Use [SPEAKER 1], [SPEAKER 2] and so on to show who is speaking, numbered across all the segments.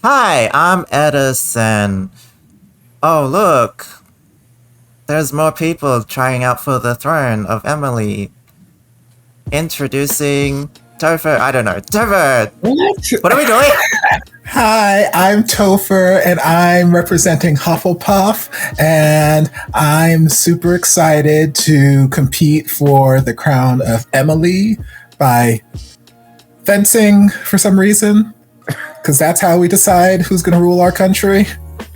[SPEAKER 1] Hi, I'm Edison. Oh, look. There's more people trying out for the throne of Emily. Introducing Topher. I don't know. Topher! What are we doing?
[SPEAKER 2] Hi, I'm Topher, and I'm representing Hufflepuff, and I'm super excited to compete for the crown of Emily by fencing for some reason, because that's how we decide who's going to rule our country.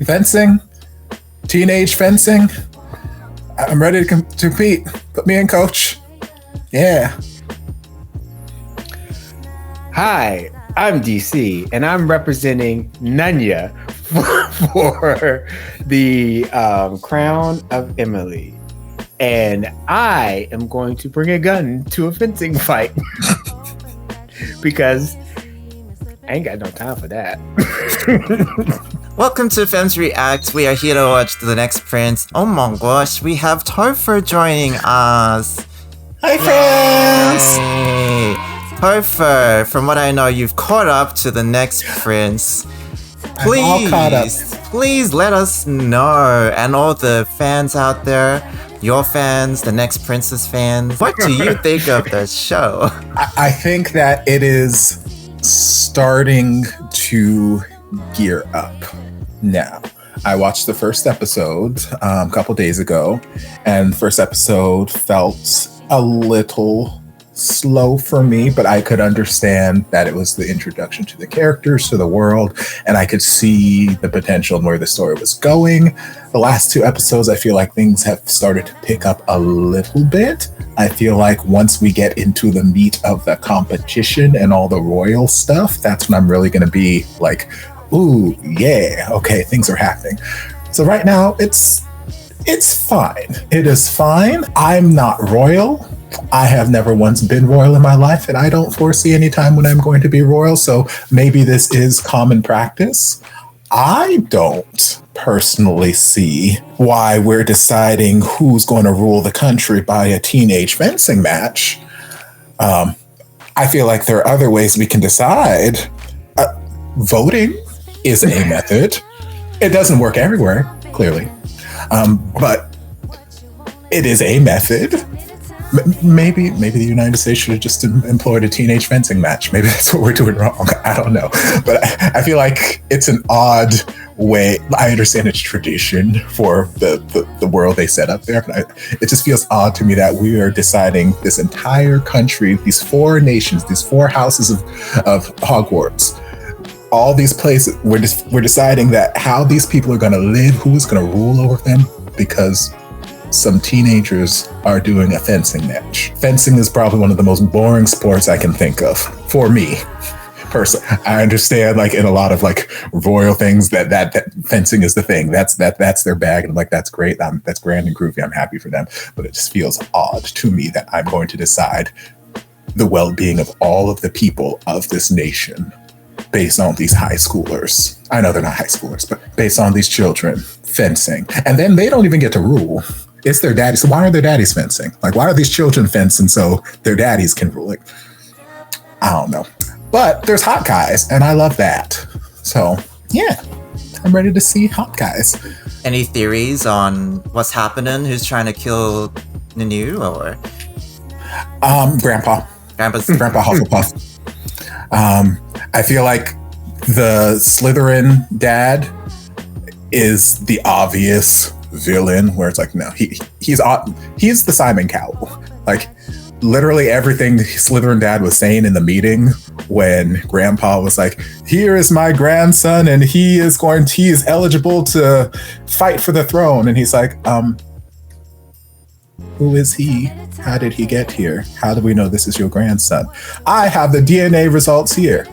[SPEAKER 2] Fencing, teenage fencing. I'm ready to compete. Put me in, coach. Yeah.
[SPEAKER 3] Hi, I'm DC, and I'm representing Nanya for the crown of Emily. And I am going to bring a gun to a fencing fight because I ain't got no time for that.
[SPEAKER 1] Welcome to Femmes React. We are here to watch The Next Prince. Oh my gosh, we have Topher joining us.
[SPEAKER 2] Hi, friends!
[SPEAKER 1] Yay. Topher, from what I know, you've caught up to The Next Prince. Please,
[SPEAKER 2] I'm all caught up.
[SPEAKER 1] Please let us know, and all the fans out there, your fans, The Next Prince's fans, what do you think of the show?
[SPEAKER 2] I think that it is starting to gear up now. I watched the first episode a couple days ago, and the first episode felt a little slow for me, but I could understand that it was the introduction to the characters, to the world, and I could see the potential and where the story was going. The last two episodes, I feel like things have started to pick up a little bit. I feel like once we get into the meat of the competition and all the royal stuff, that's when I'm really going to be like, ooh, yeah, okay, things are happening. So right now, it's fine. It is fine. I'm not royal. I have never once been royal in my life, and I don't foresee any time when I'm going to be royal, so maybe this is common practice. I don't personally see why we're deciding who's going to rule the country by a teenage fencing match. I feel like there are other ways we can decide. Voting is a method. It doesn't work everywhere, clearly, but it is a method. Maybe the United States should have just employed a teenage fencing match. Maybe that's what we're doing wrong. I don't know. But I feel like it's an odd way. I understand it's tradition for the world they set up there, but it just feels odd to me that we are deciding this entire country, these four nations, these four houses of Hogwarts, all these places, we're deciding that how these people are going to live, who is going to rule over them, because some teenagers are doing a fencing match. Fencing is probably one of the most boring sports I can think of for me. Personally, I understand, like, in a lot of like royal things that fencing is the thing. That's their bag, and I'm like, that's great. That's grand and groovy. I'm happy for them, but it just feels odd to me that I'm going to decide the well-being of all of the people of this nation based on these high schoolers. I know they're not high schoolers, but based on these children fencing, and then they don't even get to rule. It's their daddies. So why are their daddies fencing? Like, why are these children fencing so their daddies can rule it? I don't know. But there's hot guys, and I love that. So, yeah, I'm ready to see hot guys.
[SPEAKER 1] Any theories on what's happening? Who's trying to kill Nanu, or?
[SPEAKER 2] Grandpa
[SPEAKER 1] Grandpa's
[SPEAKER 2] Hufflepuff. I feel like the Slytherin dad is the obvious villain, where it's like, no, he's the Simon Cowell. Like, literally everything Slytherin dad was saying in the meeting when Grandpa was like, here is my grandson, and he is eligible to fight for the throne, and he's like, who is he? How did he get here? How do we know this is your grandson? I have the DNA results here.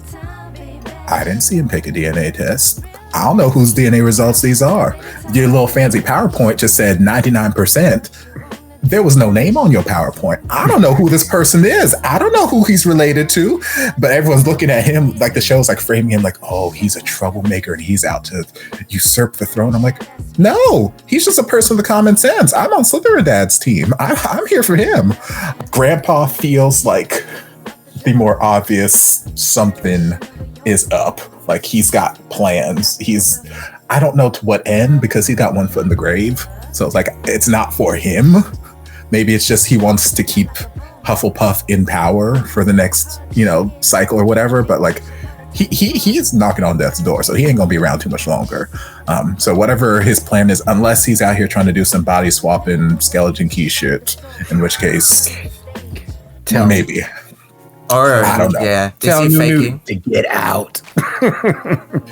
[SPEAKER 2] I didn't see him take a DNA test. I don't know whose DNA results these are. Your little fancy PowerPoint just said 99%. There was no name on your PowerPoint. I don't know who this person is. I don't know who he's related to, but everyone's looking at him like the show's like framing him like, oh, he's a troublemaker and he's out to usurp the throne. I'm like, no, he's just a person with common sense. I'm on Slytherin Dad's team. I'm here for him. Grandpa feels like the more obvious something is up Like he's got plans. I don't know to what end, because he got one foot in the grave. So it's like, it's not for him. Maybe it's just he wants to keep Hufflepuff in power for the next, cycle or whatever. But like, he's knocking on death's door, so he ain't gonna be around too much longer. So whatever his plan is, unless he's out here trying to do some body swapping skeleton key shit, in which case, maybe.
[SPEAKER 1] Or
[SPEAKER 2] I don't know.
[SPEAKER 1] Yeah,
[SPEAKER 3] Tell
[SPEAKER 1] is he
[SPEAKER 3] Nunu
[SPEAKER 1] faking?
[SPEAKER 3] to get out.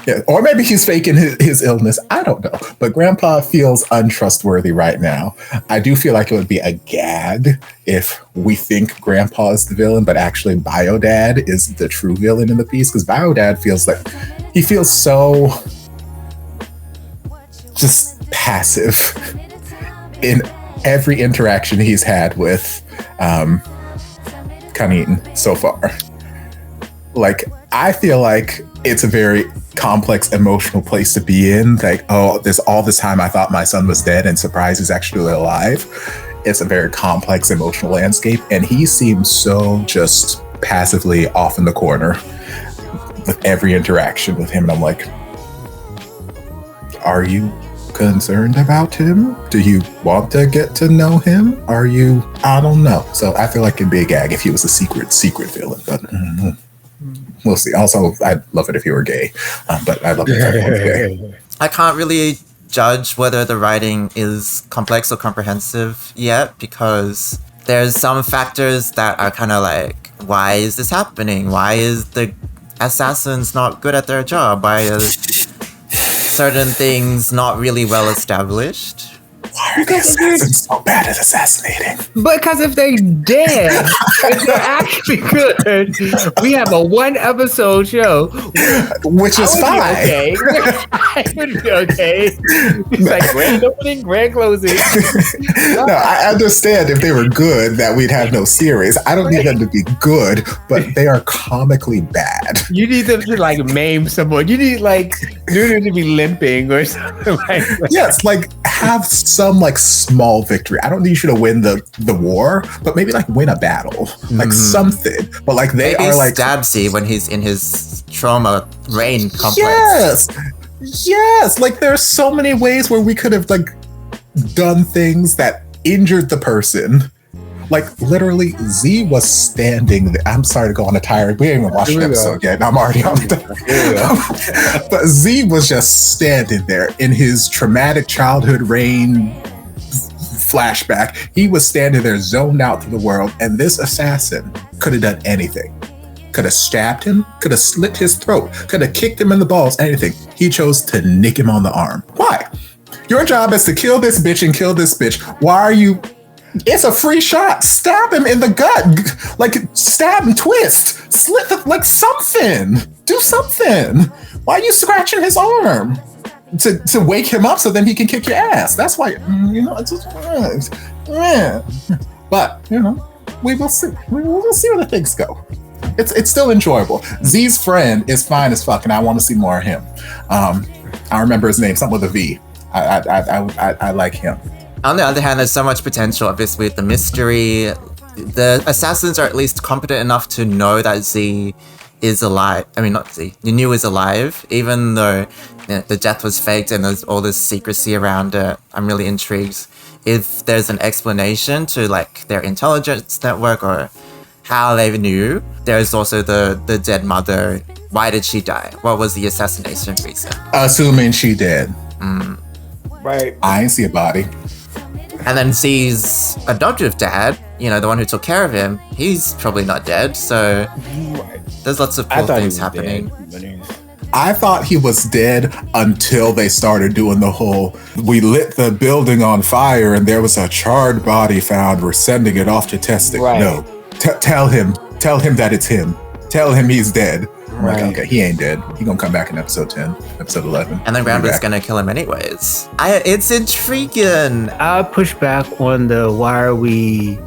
[SPEAKER 2] Yeah, or maybe he's faking his illness. I don't know. But Grandpa feels untrustworthy right now. I do feel like it would be a gag if we think Grandpa is the villain, but actually Biodad is the true villain in the piece. Because Biodad feels like he feels so just passive in every interaction he's had with Kanin so far. Like, I feel like it's a very complex emotional place to be in. Like, all this time I thought my son was dead, and surprise, he's actually alive. It's a very complex emotional landscape, and he seems so just passively off in the corner with every interaction with him. And I'm like, are you concerned about him? Do you want to get to know him? I don't know. So I feel like it'd be a gag if he was a secret villain, but we'll see. Also, I'd love it if he were gay, but I'd love it if everyone was gay.
[SPEAKER 1] I can't really judge whether the writing is complex or comprehensive yet, because there's some factors that are kind of like, why is this happening? Why is the assassins not good at their job? Why are certain things not really well established?
[SPEAKER 2] Why are the assassins so bad at assassinating?
[SPEAKER 3] Because if they're dead, if they're actually good, we have a 1-episode show,
[SPEAKER 2] which is fine.
[SPEAKER 3] Okay, I would be okay. It's like grand opening, grand closing.
[SPEAKER 2] No, I understand if they were good that we'd have no series. I don't need them to be good, but they are comically bad.
[SPEAKER 3] You need them to like maim someone. You need like Nunu to be limping or something like that.
[SPEAKER 2] Yes, like have some like small victory. I don't need you to win the war, but maybe like win a battle, like something. But like they
[SPEAKER 1] Maybe
[SPEAKER 2] are like
[SPEAKER 1] Stabsy when he's in his trauma rain complex.
[SPEAKER 2] Yes. Like there are so many ways where we could have like done things that injured the person. Like literally, Z was standing there. I'm sorry to go on a tirade. We ain't even watched the episode yet. I'm already on the But Z was just standing there in his traumatic childhood rain flashback. He was standing there zoned out to the world, and this assassin could have done anything. Could have stabbed him, could have slit his throat, could have kicked him in the balls, anything. He chose to nick him on the arm. Why? Your job is to kill this bitch and kill this bitch. Why are you... It's a free shot. Stab him in the gut. Like, stab and twist. Slit the... Like, something. Do something. Why are you scratching his arm? To wake him up so then he can kick your ass. That's why, it's just... But, we will see. We will see where the things go. It's still enjoyable. Z's friend is fine as fuck, and I want to see more of him. I remember his name, something with a V. I like him.
[SPEAKER 1] On the other hand, there's so much potential, obviously, with the mystery. The assassins are at least competent enough to know that Z is alive. I mean, not Z. Nunu is alive, even though the death was faked and there's all this secrecy around it. I'm really intrigued if there's an explanation to like their intelligence network or how they knew. There's also the dead mother. Why did she die? What was the assassination reason?
[SPEAKER 2] Assuming she did.
[SPEAKER 3] Right.
[SPEAKER 2] I ain't see a body.
[SPEAKER 1] And then Z's adoptive dad, the one who took care of him, he's probably not dead. So there's lots of cool things happening.
[SPEAKER 2] I thought he was dead until they started doing the whole, we lit the building on fire and there was a charred body found. We're sending it off to testing. Right. No, tell him that it's him. Tell him he's dead. Right. Like, okay, he ain't dead. He gonna come back in episode 10, episode 11.
[SPEAKER 1] And then Granberry's gonna kill him anyways. It's intriguing.
[SPEAKER 3] I'll push back on the why are we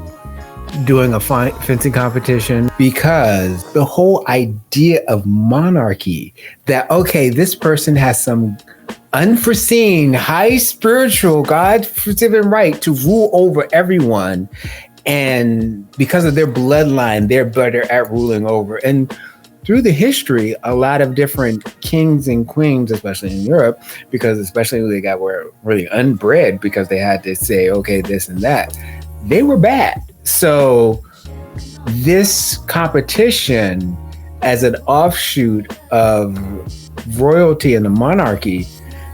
[SPEAKER 3] doing a fencing competition, because the whole idea of monarchy, that, okay, this person has some unforeseen, high spiritual, God-forgiven right to rule over everyone. And because of their bloodline, they're better at ruling over. And through the history, a lot of different kings and queens, especially in Europe, because especially when they were really unbred because they had to say, okay, this and that, they were bad. So this competition as an offshoot of royalty and the monarchy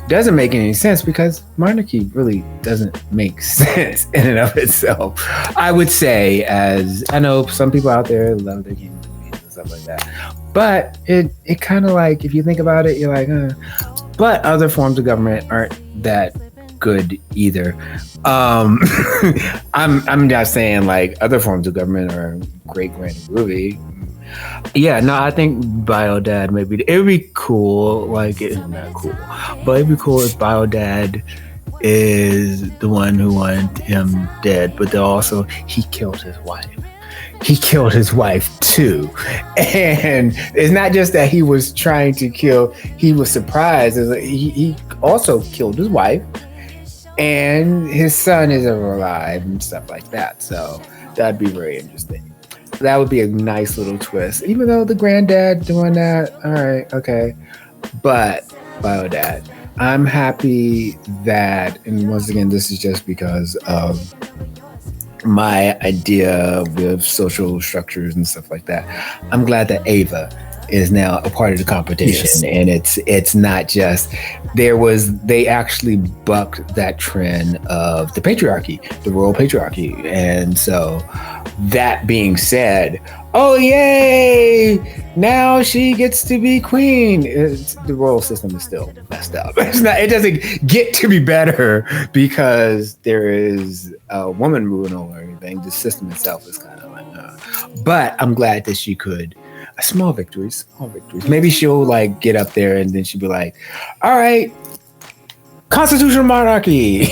[SPEAKER 3] doesn't make any sense because monarchy really doesn't make sense in and of itself. I would say, as I know some people out there love their kings and stuff like that, but it kind of like, if you think about it, you're like, but other forms of government aren't that good either. I'm not saying like other forms of government are great, grand, and groovy. Yeah, no, I think Biodad maybe it would be cool. Like, it's not cool, but it'd be cool if Biodad is the one who wanted him dead, but then also he killed his wife. He killed his wife too, and it's not just that he was trying to kill. He was surprised. He also killed his wife, and his son is alive and stuff like that. So that'd be very interesting. That would be a nice little twist, even though the granddad doing that, all right, okay. But Biodad, I'm happy that, and once again, this is just because of my idea with social structures and stuff like that. I'm glad that Ava is now a part of the competition, and it's not just they actually bucked that trend of the patriarchy, the royal patriarchy, and so that being said, oh yay, now she gets to be queen. The royal system is still messed up. It doesn't get to be better because there is a woman ruling over everything. The system itself is kind of like, but I'm glad that she could. Small victories. Maybe she'll like get up there and then she'll be like, all right, constitutional monarchy.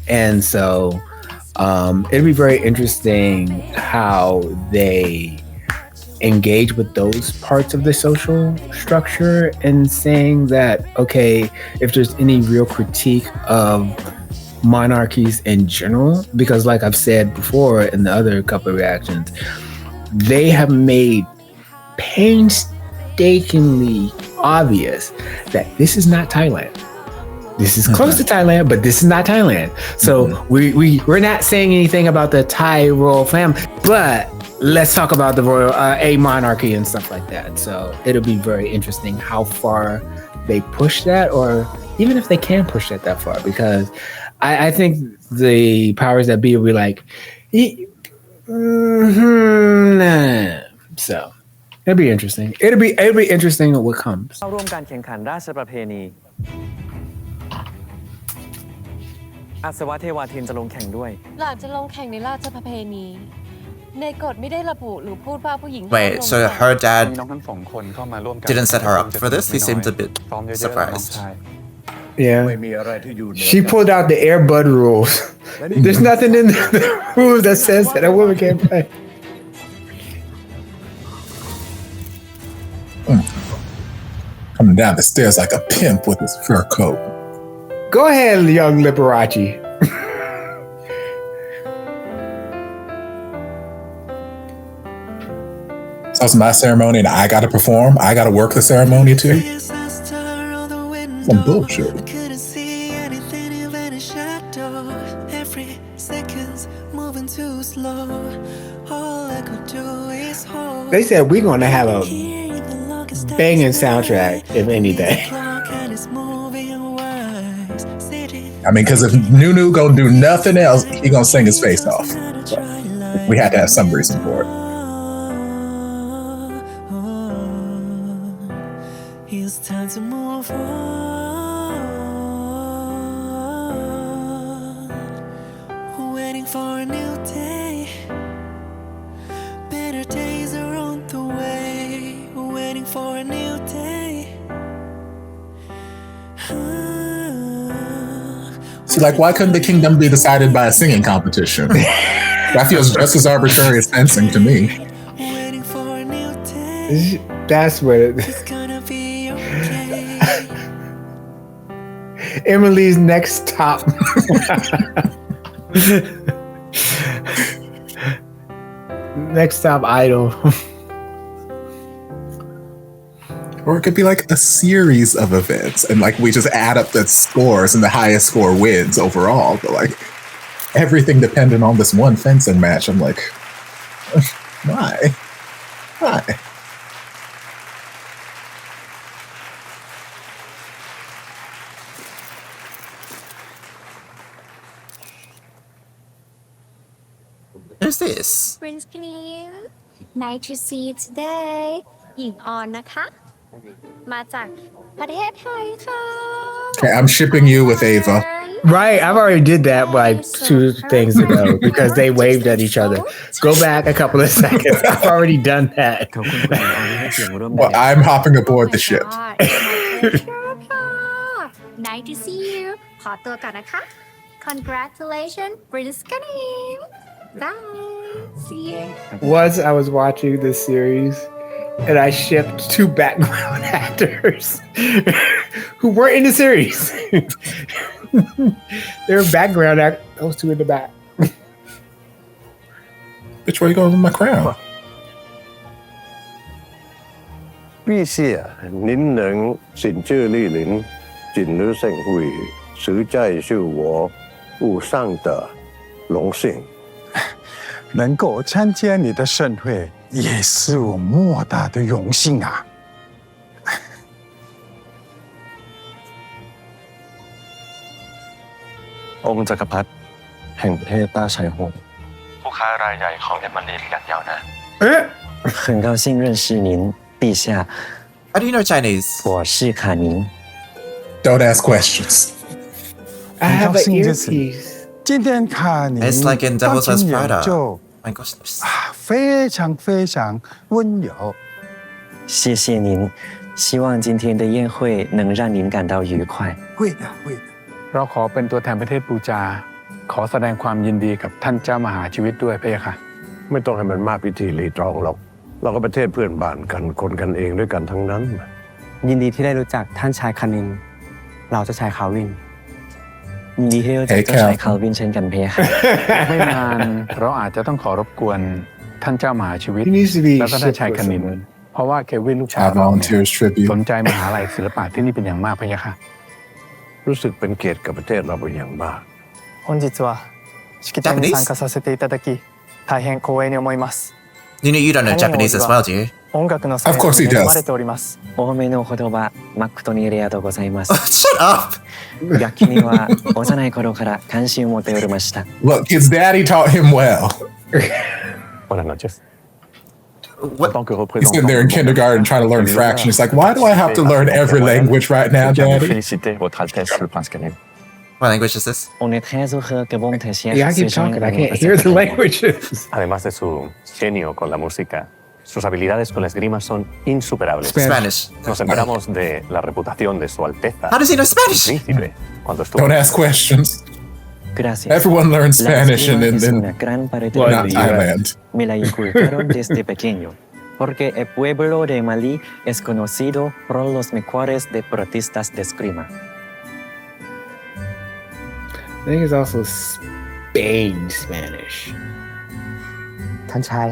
[SPEAKER 3] And so it'd be very interesting how they engage with those parts of the social structure and saying that, okay, if there's any real critique of monarchies in general, because like I've said before in the other couple of reactions, they have made painstakingly obvious that this is not Thailand. This is close to Thailand, but this is not Thailand. So we're not saying anything about the Thai royal family, but let's talk about the royal a monarchy and stuff like that. So it'll be very interesting how far they push that, or even if they can push that far, because I think the powers that be will be like, nah. So it'll be interesting. It'll be interesting what comes.
[SPEAKER 4] เข้าร่วมการแข่งขันราชประเพณีอัศวะเทวาทินจะลงแข่งด้วย
[SPEAKER 5] หลานจะลงแข่งในราชประเพณีในกฎไม่ได้ระบุหรือพูดว่าผู้หญิง
[SPEAKER 1] Wait, so her dad
[SPEAKER 6] น้องทั้งสองคนเข้ามาร่วมกัน
[SPEAKER 1] didn't set her up for this? He seemed a bit
[SPEAKER 6] ซ้อมเยอะๆ
[SPEAKER 1] surprised.
[SPEAKER 3] Yeah. She pulled out the Air Bud rules. There's nothing in the rules that says that a woman can't play.
[SPEAKER 2] Coming down the stairs like a pimp with his fur coat.
[SPEAKER 3] Go ahead, young Liberace.
[SPEAKER 2] So it's my ceremony and I gotta perform. I gotta work the ceremony too. Some bullshit.
[SPEAKER 3] They said we're gonna have a banging soundtrack, if anything.
[SPEAKER 2] I mean, because if Nunu gonna do nothing else, he gonna sing his face off. So we had to have some reason for it.
[SPEAKER 7] It's time to move on. Waiting for a new day. Better days are on the way. Waiting for a new day.
[SPEAKER 2] See, like, why couldn't the kingdom be decided by a singing competition? That feels just as arbitrary as fencing to me.
[SPEAKER 7] Waiting for a new day.
[SPEAKER 3] That's where
[SPEAKER 7] It's gonna be okay.
[SPEAKER 3] Emily's next top. Next top idol.
[SPEAKER 2] Or it could be like a series of events and like we just add up the scores and the highest score wins overall. But like everything dependent on this one fencing match. I'm like, why? Why?
[SPEAKER 1] Who's this?
[SPEAKER 6] Prince Clean nice to see you today หญิงออนนะคะ มาจากประเทศไทยค่ะ
[SPEAKER 2] Okay, I'm shipping you with Ava.
[SPEAKER 3] Right, I've already did that like 2 things ago because they waved at each other. Go back a couple of seconds. I've already done that.
[SPEAKER 4] เขาคุ้นเคยเอาให้เสียงร่วม
[SPEAKER 2] Well, I'm hopping aboard the ship.
[SPEAKER 6] Nice to see you ขอตัวก่อนนะคะ Congratulations Prince Clean Bye see you
[SPEAKER 3] Once I was watching this series and I shipped 2 background actors who weren't in the series. They were background actors. Those 2 in the back.
[SPEAKER 2] Bitch, where you going with my crown?
[SPEAKER 8] 陛下，您能谨致莅临，谨如盛会，实在是我无上的荣幸。
[SPEAKER 9] 能够参加你的盛会，也是我莫大的荣幸啊！
[SPEAKER 8] องค์จักรพรรดิแห่งประเทศต้าชัยโฮงผู้ค้ารายใหญ่ของเยอรมนีกันยาวนาน
[SPEAKER 4] 很高兴认识您陛下
[SPEAKER 1] How do you know Chinese?
[SPEAKER 4] 我是卡宁
[SPEAKER 2] Don't ask questions.
[SPEAKER 3] I have an
[SPEAKER 9] 很高兴认识你
[SPEAKER 3] earpiece.
[SPEAKER 9] 今天看你
[SPEAKER 1] It's like in Devil's
[SPEAKER 9] 到
[SPEAKER 1] Wears
[SPEAKER 9] 今年
[SPEAKER 1] Prada.
[SPEAKER 9] 就
[SPEAKER 1] My gosh. there's-
[SPEAKER 9] 非常非常温柔。
[SPEAKER 4] 谢谢您希望今天的宴会能让您感到愉快
[SPEAKER 9] 会的，会的。
[SPEAKER 10] เราขอเป็นตัวแทนประเทศปูจา ขอแสดงความยินดีกับท่านเจ้ามหาชีวิตด้วยพะยะค่ะ
[SPEAKER 8] ไม่ต้องให้มันมากพิธีรีตรองหรอกเราก็ประเทศเพื่อนบ้านกันคนกันเองด้วยกันทั้งนั้น
[SPEAKER 4] ยินดีที่ได้รู้จักท่านชายคณินเราจะชายคาวินยินดีที่ได้รู้จักเจ้าชายคาวินเช่นกันเพคะ
[SPEAKER 10] ไม่นานเราอาจจะต้องขอรบกวนท่านเจ้ามหาชีวิต
[SPEAKER 3] He needs to be
[SPEAKER 10] แล้วก็ท่านชาย
[SPEAKER 3] shipped
[SPEAKER 10] ค
[SPEAKER 3] with
[SPEAKER 10] ณิน
[SPEAKER 3] someone.
[SPEAKER 10] เพราะว่าเควินลูกชาย
[SPEAKER 2] Have
[SPEAKER 10] เราเนี่ย
[SPEAKER 2] volunteers tribute.
[SPEAKER 10] สนใจมหาลัยศิลปะที่นี่เป็นอย่างมากพะยะค่ะ
[SPEAKER 8] รู้สึกเป็นเกียรติกับประเทศเราเป็นอย่างมาก
[SPEAKER 4] 本日は式典に参加させていただき大変光栄に思います
[SPEAKER 1] You know you don't know Japanese as well, do you?
[SPEAKER 4] 音楽の才
[SPEAKER 2] Of
[SPEAKER 4] 能
[SPEAKER 2] course he
[SPEAKER 4] に恵
[SPEAKER 2] does.
[SPEAKER 4] まれております多めのお言葉誠にありがとうございます
[SPEAKER 1] Shut up!
[SPEAKER 4] 楽器には幼い頃から関心を持っておりました
[SPEAKER 2] Look, his daddy taught him well.
[SPEAKER 8] Buenas noches.
[SPEAKER 1] What?
[SPEAKER 2] He's sitting there in kindergarten trying to learn fraction. He's like, why do I have to learn every language right now, daddy?
[SPEAKER 8] Féliciter votre Altesse le Prince Canin.
[SPEAKER 1] What language is this?
[SPEAKER 4] On est très heureux que vous me
[SPEAKER 3] Yeah, I keep talking. I can't hear the languages.
[SPEAKER 8] Además de su genio con la música, sus habilidades con la esgrima son insuperables.
[SPEAKER 1] Spanish.
[SPEAKER 8] Nos enteramos de la reputación de su Alteza,
[SPEAKER 1] How does he know Spanish?
[SPEAKER 8] príncipe, cuando estuvo
[SPEAKER 2] Don't ask questions.
[SPEAKER 4] Gracias.
[SPEAKER 2] Everyone learns
[SPEAKER 4] La
[SPEAKER 2] Spanish
[SPEAKER 4] esgrima
[SPEAKER 2] in
[SPEAKER 4] es una gran parte
[SPEAKER 3] Well,
[SPEAKER 4] de
[SPEAKER 2] not
[SPEAKER 4] mi
[SPEAKER 3] yeah.
[SPEAKER 4] vida.
[SPEAKER 2] Thailand.
[SPEAKER 4] Me la inculcaron desde pequeño, porque el pueblo de Malí es conocido por los mejores deportistas de esgrima.
[SPEAKER 3] I think it's also Spain Spanish.
[SPEAKER 11] ท่านชาย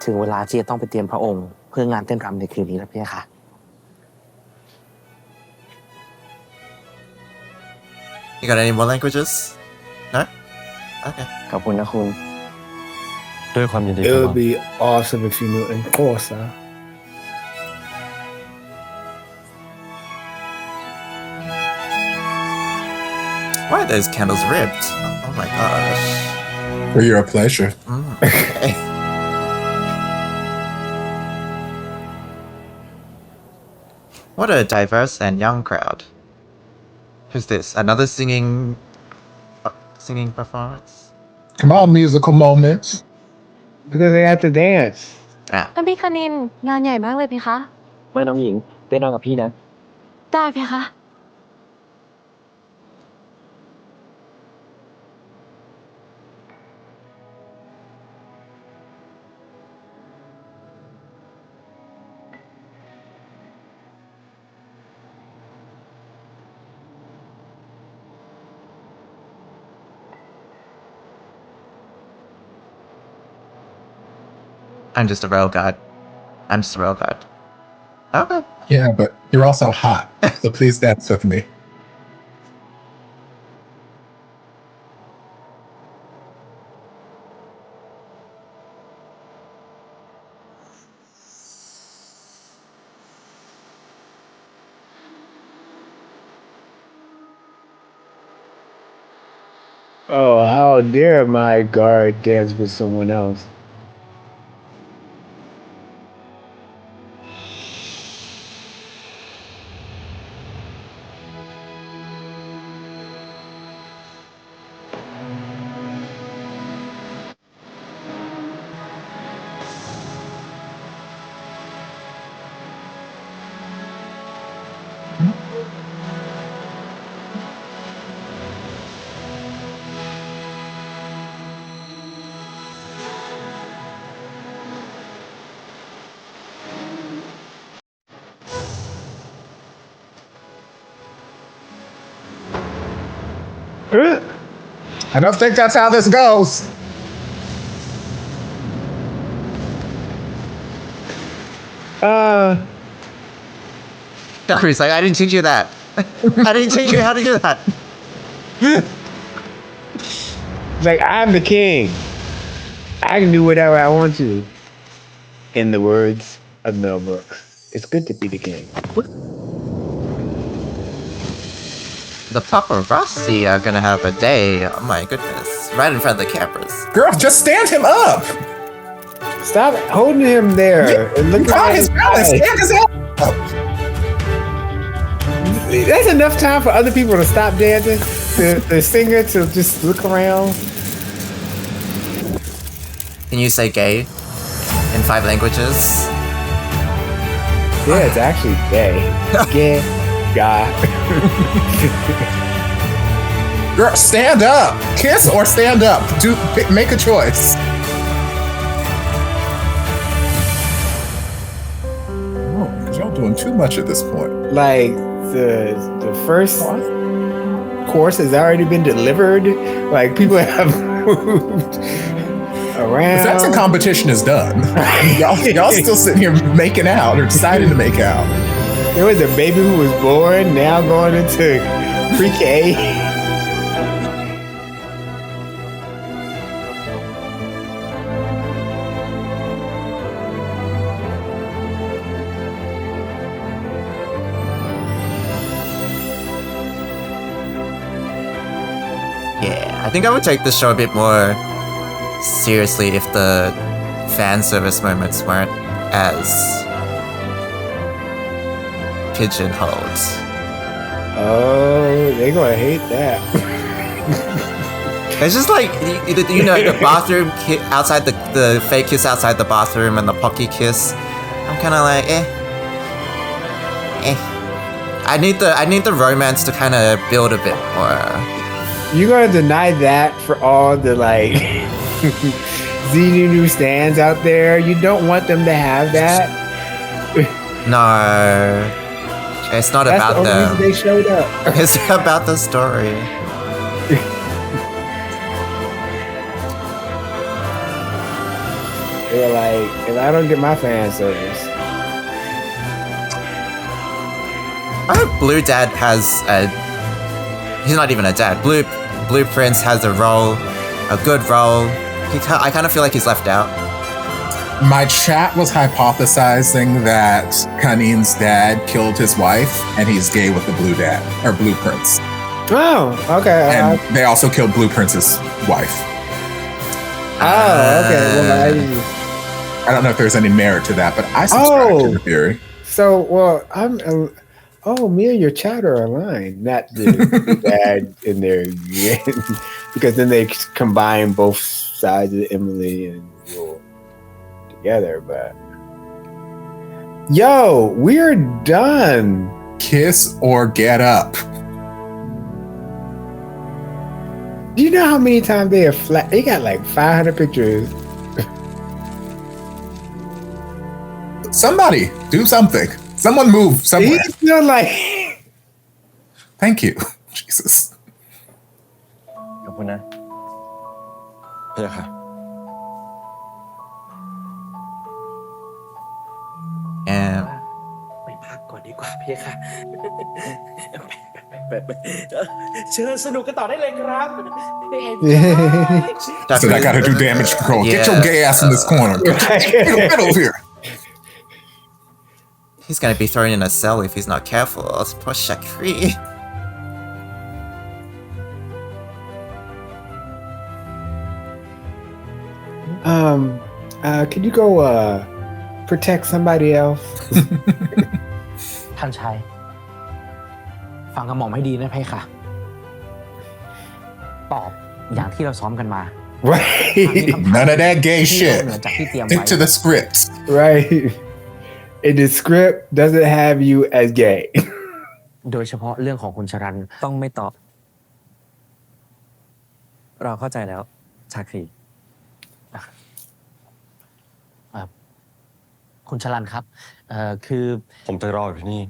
[SPEAKER 11] ถึงเวลาที่จะต้องไปเตรียมพระองค์เพื่องานเต้นรำในคืนนี้แล้วพี่ค่ะ
[SPEAKER 1] You got any more languages? No? Okay.
[SPEAKER 4] ขอบคุณนะคุณ
[SPEAKER 8] ด้วยความยินดี
[SPEAKER 3] It would be awesome if you knew Enforcer.
[SPEAKER 1] Why are those candles ripped? Oh my gosh.
[SPEAKER 2] For your pleasure.
[SPEAKER 1] Okay. What a diverse and young crowd. Who's this? Another singing performance?
[SPEAKER 2] Come on, musical moments.
[SPEAKER 3] Because they have to dance.
[SPEAKER 1] Ah.
[SPEAKER 5] ท่านพี่คณินงานใหญ่มากเลยพี่คะ
[SPEAKER 4] เมื่อน้องหญิงเต้นรำกับพี่นะ
[SPEAKER 5] ได้พี่คะ
[SPEAKER 1] I'm just a rail guide. I'm just a rail guide. Okay.
[SPEAKER 2] Yeah, but you're also hot, so please dance with me.
[SPEAKER 3] Oh, how dare my guard dance with someone else?
[SPEAKER 2] I don't think that's how this goes.
[SPEAKER 1] Chris, like, I didn't teach you that. I didn't teach you how to do that.
[SPEAKER 3] Like, I'm the king. I can do whatever I want to. In the words of Mel Brooks, it's good to be the king.
[SPEAKER 1] The paparazzi are gonna have a day. Oh my goodness. Right in front of the cameras.
[SPEAKER 2] Girl, just stand him up.
[SPEAKER 3] Stop holding him there and look at his
[SPEAKER 2] balance. Stand his up.
[SPEAKER 3] That's enough time for other people to stop dancing. The singer to just look around.
[SPEAKER 1] Can you say gay in 5 languages?
[SPEAKER 3] Yeah, it's actually gay. Gay, guy.
[SPEAKER 2] Girl, stand up. Kiss or stand up. Make a choice. Oh, y'all doing too much at this point.
[SPEAKER 3] Like the first course has already been delivered. Like people have moved around.
[SPEAKER 2] The fencing competition is done. y'all still sitting here making out or deciding to make out.
[SPEAKER 3] There was a baby who was born, now going into pre-K.
[SPEAKER 1] Yeah, I think I would take this show a bit more seriously if the fan service moments weren't as pigeonholed.
[SPEAKER 3] Oh, they're gonna hate that.
[SPEAKER 1] It's just like, you know, the bathroom outside the fake kiss outside the bathroom and the pocky kiss. I'm kind of like, I need the romance to kind of build a bit more.
[SPEAKER 3] You're gonna deny that for all the like ZNU stands out there? You don't want them to have that?
[SPEAKER 1] No, it's not
[SPEAKER 3] That's
[SPEAKER 1] about
[SPEAKER 3] the only reason
[SPEAKER 1] them.
[SPEAKER 3] they showed up.
[SPEAKER 1] It's about the story.
[SPEAKER 3] They were like, if I don't get my fan service.
[SPEAKER 1] I hope Blue Dad has a. He's not even a dad. Blue Prince has a role, a good role. I kind of feel like he's left out.
[SPEAKER 2] My chat was hypothesizing that Kanin's dad killed his wife and he's gay with the Blue Dad, or Blue Prince.
[SPEAKER 3] Oh, okay.
[SPEAKER 2] And they also killed Blue Prince's wife.
[SPEAKER 3] Oh, okay. Well,
[SPEAKER 2] I don't know if there's any merit to that, but I subscribe to the theory.
[SPEAKER 3] So, well, me and your chat are aligned, not the dad in there, because then they combine both sides of Emily and Yule together. But yo, we're done.
[SPEAKER 2] Kiss or get up.
[SPEAKER 3] Do you know how many times they have They got like 500 pictures.
[SPEAKER 2] Somebody do something. Someone move somewhere.
[SPEAKER 3] He's still like.
[SPEAKER 2] Thank you. Jesus.
[SPEAKER 4] ขอบคุณนะพระเจ้าค่ะ
[SPEAKER 1] And
[SPEAKER 11] ไปพักก่อน กว่าพี่ค่ะเชิญสนุกกันต่อได้เลยครับ
[SPEAKER 2] So I gotta do damage control. Get your gay ass in this corner. Get over here.
[SPEAKER 1] He's gonna be thrown in a cell if he's not careful. Poor Shakri.
[SPEAKER 3] Can you go protect somebody else?
[SPEAKER 11] ท่านชายฟังกระหม่อมให้ดีนะเพคะตอบอย่างที่เราซ้อมกันมา
[SPEAKER 2] Right. None of that gay
[SPEAKER 11] ที่น
[SPEAKER 2] shit.
[SPEAKER 11] อกเหนือจากที่เตรียม
[SPEAKER 2] Stick
[SPEAKER 11] ไว้
[SPEAKER 2] to the script.
[SPEAKER 3] Right. And the script doesn't have you as gay.
[SPEAKER 11] โดยเฉพาะเรื่องของคุณชรัน
[SPEAKER 4] ต้องไม่ตอบ เราเข้าใจแล้ว ชาครี
[SPEAKER 11] คุณชรันครับคือ
[SPEAKER 12] ผมจะรออยู่ที่นี่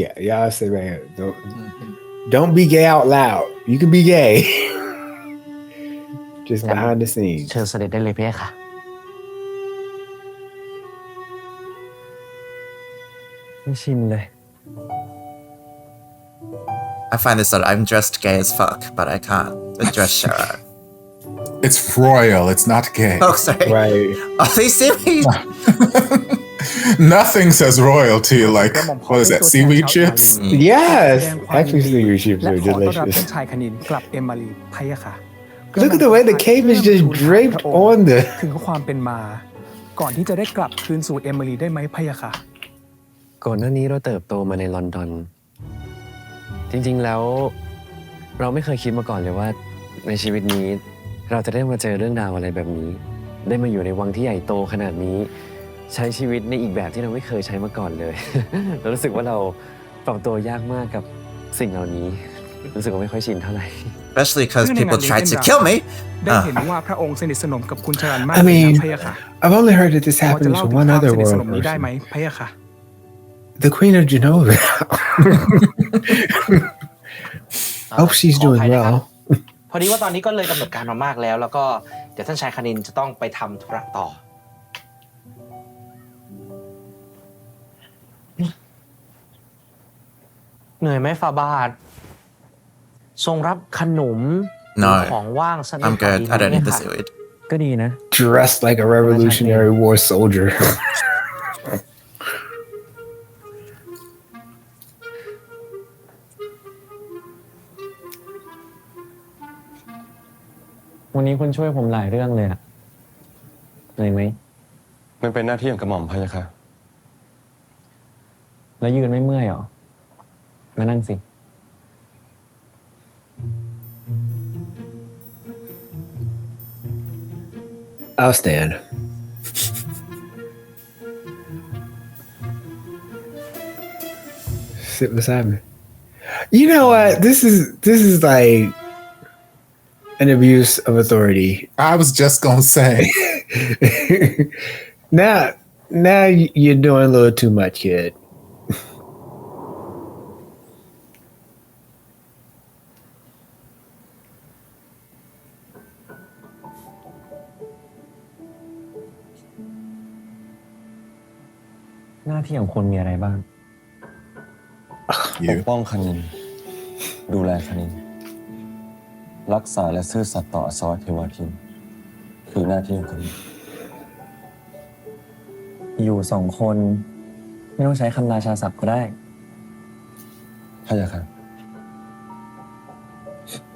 [SPEAKER 3] Yeah, y'all say, man, don't be gay out loud. You can be gay. Just behind the scenes.
[SPEAKER 11] เชิญเสด็จได้เลยเพคะ
[SPEAKER 4] ไม่ชินเลย
[SPEAKER 1] I find this odd. I'm dressed gay as fuck, but I can't address Shara.
[SPEAKER 2] It's royal. It's not gay.
[SPEAKER 1] Oh, sorry.
[SPEAKER 3] Right.
[SPEAKER 1] Are they serious?
[SPEAKER 2] Nothing says royalty like, what is that, seaweed chips?
[SPEAKER 3] Yes. Actually, seaweed chips
[SPEAKER 10] และ
[SPEAKER 3] are
[SPEAKER 10] ขอต้อนรับ
[SPEAKER 3] delicious.
[SPEAKER 10] ท่านชายคณินกลับเอมมารีพะยะค่ะ
[SPEAKER 3] Look at the way the cape is just draped on the.
[SPEAKER 10] ถึงความเป็นมา ก่อนที่จะได้กลับคืนสู่เอมมารีได้ไหมพะยะค่ะ
[SPEAKER 13] ก่อนหน้านี้เราเติบโตมาในลอนดอน จริงๆแล้วเราไม่เคยคิดมาก่อนเลยว่าในชีวิตนี้เราจะได้มาเจอเรื่องราวอะไรแบบนี้ ได้มาอยู่ในวังที่ใหญ่โตขนาดนี้ ใช้ชีวิตในอีกแบบที่เราไม่เคยใช้มาก่อนเลย เรารู้สึกว่าเราปรับตัวยากมากกับสิ่งเหล่านี้ รู้สึกว่าไม่ค่อยชินเท่าไหร่
[SPEAKER 1] Especially because people tried to kill me.
[SPEAKER 10] ได้เห็นว่าพระองค์สนิทสนมกับคุณชรันมาก
[SPEAKER 3] I
[SPEAKER 10] เลย
[SPEAKER 3] mean,
[SPEAKER 10] นะพะยะค่ะ
[SPEAKER 3] I've only heard that this
[SPEAKER 10] พอจะ
[SPEAKER 3] happens
[SPEAKER 10] เล่า
[SPEAKER 3] to
[SPEAKER 10] ถึง
[SPEAKER 3] one
[SPEAKER 10] ความ
[SPEAKER 3] other
[SPEAKER 10] สนิทสน
[SPEAKER 3] royal
[SPEAKER 10] มนี้ได้
[SPEAKER 3] person.
[SPEAKER 10] ไหมพะยะค่ะ
[SPEAKER 3] The Queen of Genova. I hope she's doing well.
[SPEAKER 11] พอดีว่าตอนนี้ก็เลยกำหนดการมามากแล้ว แล้วก็เดี๋ยวท่านชายคณินจะต้องไปทำธุระต่อ เหนื่อยไหมฟาบาททรงรับขนม
[SPEAKER 1] No.
[SPEAKER 11] ของว่างสักนิด
[SPEAKER 1] I'm good. I don't need the
[SPEAKER 11] ค่ะ
[SPEAKER 1] seaweed.
[SPEAKER 4] ก็ดีนะ
[SPEAKER 3] Dressed like a Revolutionary War soldier.
[SPEAKER 4] วันนี้คุณช่วยผมหลายเรื่องเลยอะเหนื่อยไหม
[SPEAKER 12] มันเป็นหน้าที่ของกระหม่อมพะยะค่ะ
[SPEAKER 4] แล้วยืนไม่เมื่อยเหรอ มานั่งสิ
[SPEAKER 3] I'll stand. Sit beside me. You know what? This is like an abuse of authority.
[SPEAKER 2] I was just gonna say.
[SPEAKER 3] Now you're doing a little too much, kid.
[SPEAKER 4] หน้าที่ของคนมีอะไรบ้าง
[SPEAKER 12] ปกป้องคณิน ดูแลคณิน รักษาและซื่อสัตย์ต่ออสวเทวทิน คือหน้าที่ของคณิน
[SPEAKER 4] อยู่สองคน ไม่ต้องใช้คำราชาศัพท์ก็ได้
[SPEAKER 12] พะยะค่ะ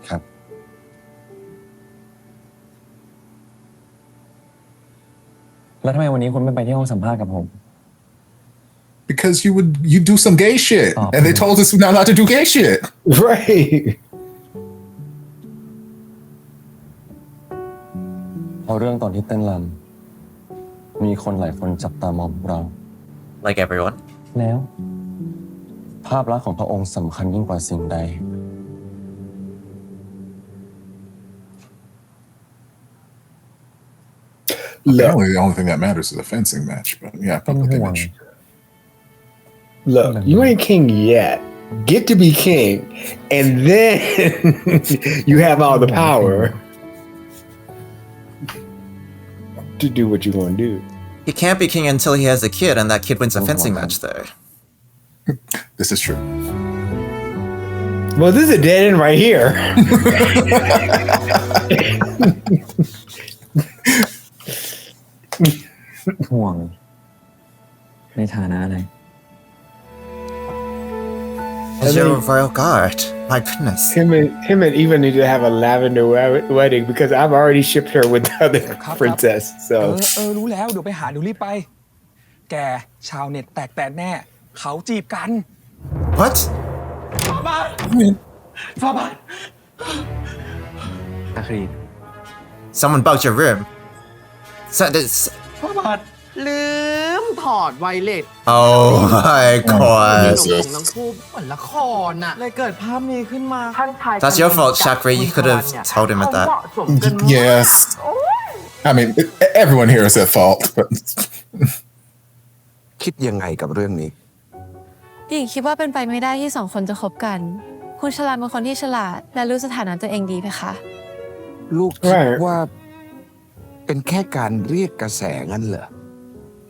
[SPEAKER 12] ครับ
[SPEAKER 4] แล้วทำไมวันนี้คุณไม่ไปที่ห้องสัมภาษณ์กับผม
[SPEAKER 2] Because you do some gay shit.
[SPEAKER 4] Oh,
[SPEAKER 2] and they told us we're not allowed to do gay shit.
[SPEAKER 3] Right.
[SPEAKER 12] เพราะเรื่องตอนที่เต้นรำมีคนหลายคนจับตามองเรา
[SPEAKER 1] Like everyone.
[SPEAKER 4] แล้ว
[SPEAKER 12] ภาพลักษณ์ของพระองค์สำคัญยิ่งกว่าสิ่งใด
[SPEAKER 2] Apparently, the only thing that matters is a fencing match. But yeah, public image.
[SPEAKER 3] Look, you ain't king yet. Get to be king, and then you have all the power to do what you want to do.
[SPEAKER 1] He can't be king until he has a kid, and that kid wins a fencing match, though.
[SPEAKER 2] This is true.
[SPEAKER 3] Well, this is a dead end right here.
[SPEAKER 4] ห่วงในฐานะอะไร
[SPEAKER 1] As your royal guard. My goodness.
[SPEAKER 3] Him and Eva need to have a lavender wedding because I've already shipped her with the other princess. So
[SPEAKER 14] รู้แล้วเดี๋ยวไปหาเดี๋ยวรีบไป แกชาวเน็ตแตกแตนแน่ เขาจีบกัน
[SPEAKER 1] What?
[SPEAKER 14] ฟาบาทฟาบาท
[SPEAKER 13] อาครี
[SPEAKER 1] Someone bugged your room. So this.
[SPEAKER 14] ฟาบาท
[SPEAKER 11] ลืมถอดไวเลส
[SPEAKER 1] Oh my god.
[SPEAKER 11] ทั้งคู่เหมือนละครน่ะเลยเกิดภาพนี้ขึ้นมา
[SPEAKER 1] That's your fault, Shakri. You could have told him at that.
[SPEAKER 2] Yes. I mean, everyone here is at fault. But
[SPEAKER 15] คิดยังไงกับเรื่องนี้
[SPEAKER 5] หญิงคิดว่าเป็นไปไม่ได้ที่สองคนจะคบกัน คุณฉลาดเป็นคนที่ฉลาดและรู้สถานะตัวเองดีไหมคะ
[SPEAKER 15] ลูกคิดว่าเป็นแค่การเรียกกระแสงั้นเหรอ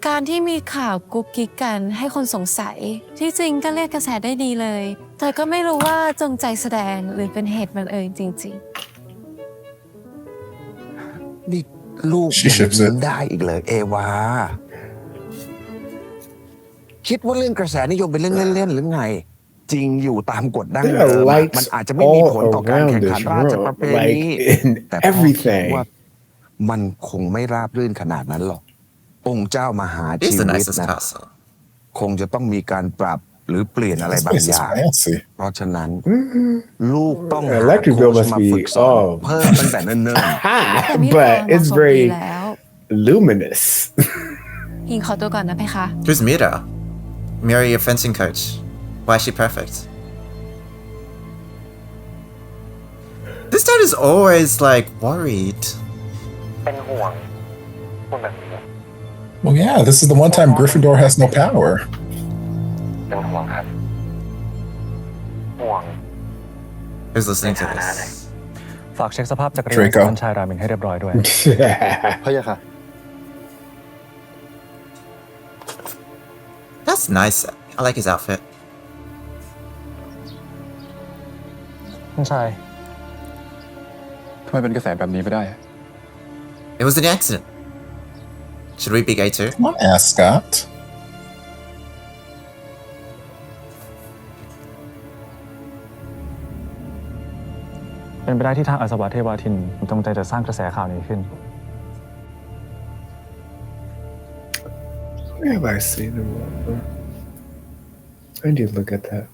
[SPEAKER 5] การที่มีข่าวกุ๊กกิ๊กกันให้คนสงสัย ที่จริงก็เรียกกระแสได้ดีเลย แต่ก็ไม่รู้ว่าจงใจแสดงหรือเป็นเหตุบังเอิญจริงๆ
[SPEAKER 15] นี่ลูกยังยิ้มได้อีกเลยเอวา คิดว่าเรื่องกระแสนิยมเป็นเรื่องเล่นๆหรือไง จริงอยู่ตามกฎดั้งเดิมมันอาจจะไม่มีผลต่อการแข่งขันราชประเพณีแต่พ่อคิดว่ามันคงไม่ราบรื่นขนาดนั้นหรอกองค์เจ้ามหาชีวิตนะคงจะต้องมีการปรับหรือเปลี่ยนอะไรบางอย่างเพราะฉะนั้นลูกต้องหาโค้ชมาฝึกซ้อมเพิ่มตั้งแต่เนิ่นๆ
[SPEAKER 3] but it's very luminous
[SPEAKER 5] หญิงขอตัวก่อนนะเพคะ
[SPEAKER 1] Who's Mira? Mira, your fencing coach. Why is she perfect? This dad is always like worried.
[SPEAKER 4] เป็นห่วงคนแบบนี้
[SPEAKER 2] well, yeah, this is the one time Gryffindor has no power.
[SPEAKER 4] เป็นห่วงครับห่วง
[SPEAKER 1] Who's listening to this?
[SPEAKER 12] ฝากเช็คสภาพจักรยานท่านชายรามินให้เรียบร้อยด้วย
[SPEAKER 8] พะยะค่ะ
[SPEAKER 1] That's nice. I like his outfit.
[SPEAKER 12] ท่านชายทำไมเป็นกระแสแบบนี้ไปได้
[SPEAKER 1] It was an accident. Should we be gay too?
[SPEAKER 2] Come on, Ascot.
[SPEAKER 12] เป็นไปได้ที่ทางอัศวะเทวาทินจงใจจะสร้างกระแสข่าวนี้ขึ้น
[SPEAKER 3] Where have I seen him? I need to look at that.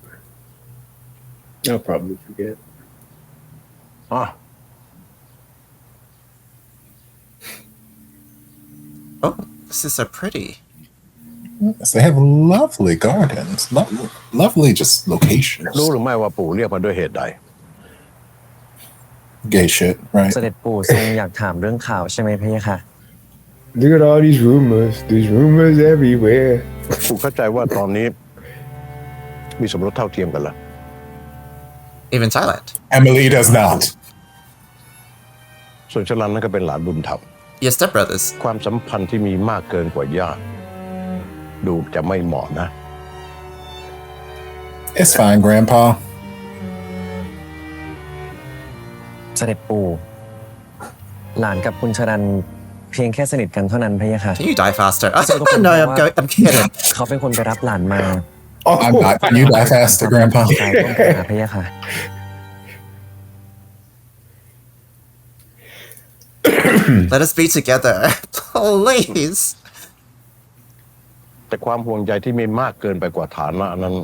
[SPEAKER 3] I'll probably forget.
[SPEAKER 1] Oh, this is so pretty.
[SPEAKER 2] Yes, they have lovely gardens. Lovely just locations.
[SPEAKER 8] รู้หรือไม่ว่าปู่เรียกมาด้วยเหตุใด
[SPEAKER 2] Gay shit, right?
[SPEAKER 4] เสด็จปู่ทรงอยากถามเรื่องข่าวใช่ไหมพี่ค่ะ
[SPEAKER 3] Look at all these rumors. There's rumors everywhere.
[SPEAKER 8] ปู่เข้าใจว่าตอนนี้มีสมรสเท่าเทียมกันละ
[SPEAKER 1] Even Thailand.
[SPEAKER 2] Emily does not.
[SPEAKER 8] ส่วนชลันนั่นก็เป็นหลานบุญธรรม
[SPEAKER 1] Your stepbrothers.
[SPEAKER 8] ความสัมพันธ์ที่มีมากเกินกว่าญาติดูจะไม่เหมาะนะ
[SPEAKER 2] It's fine, Grandpa.
[SPEAKER 4] เสด็จปู่หลานกับคุณชรันเพียงแค่สนิทกันเท่านั้นพี่ค่ะ
[SPEAKER 1] Can you die faster? No, I'm kidding.
[SPEAKER 4] เขาเป็นคนไปรับหลานมา
[SPEAKER 2] I'm not. Can you die faster, Grandpa?
[SPEAKER 4] ใช่ต้องการพี่ค่ะ
[SPEAKER 1] Let us be together. Please.
[SPEAKER 8] แต่ความห่วงใยที่มีมากเกินไปกว่าฐานะนั้น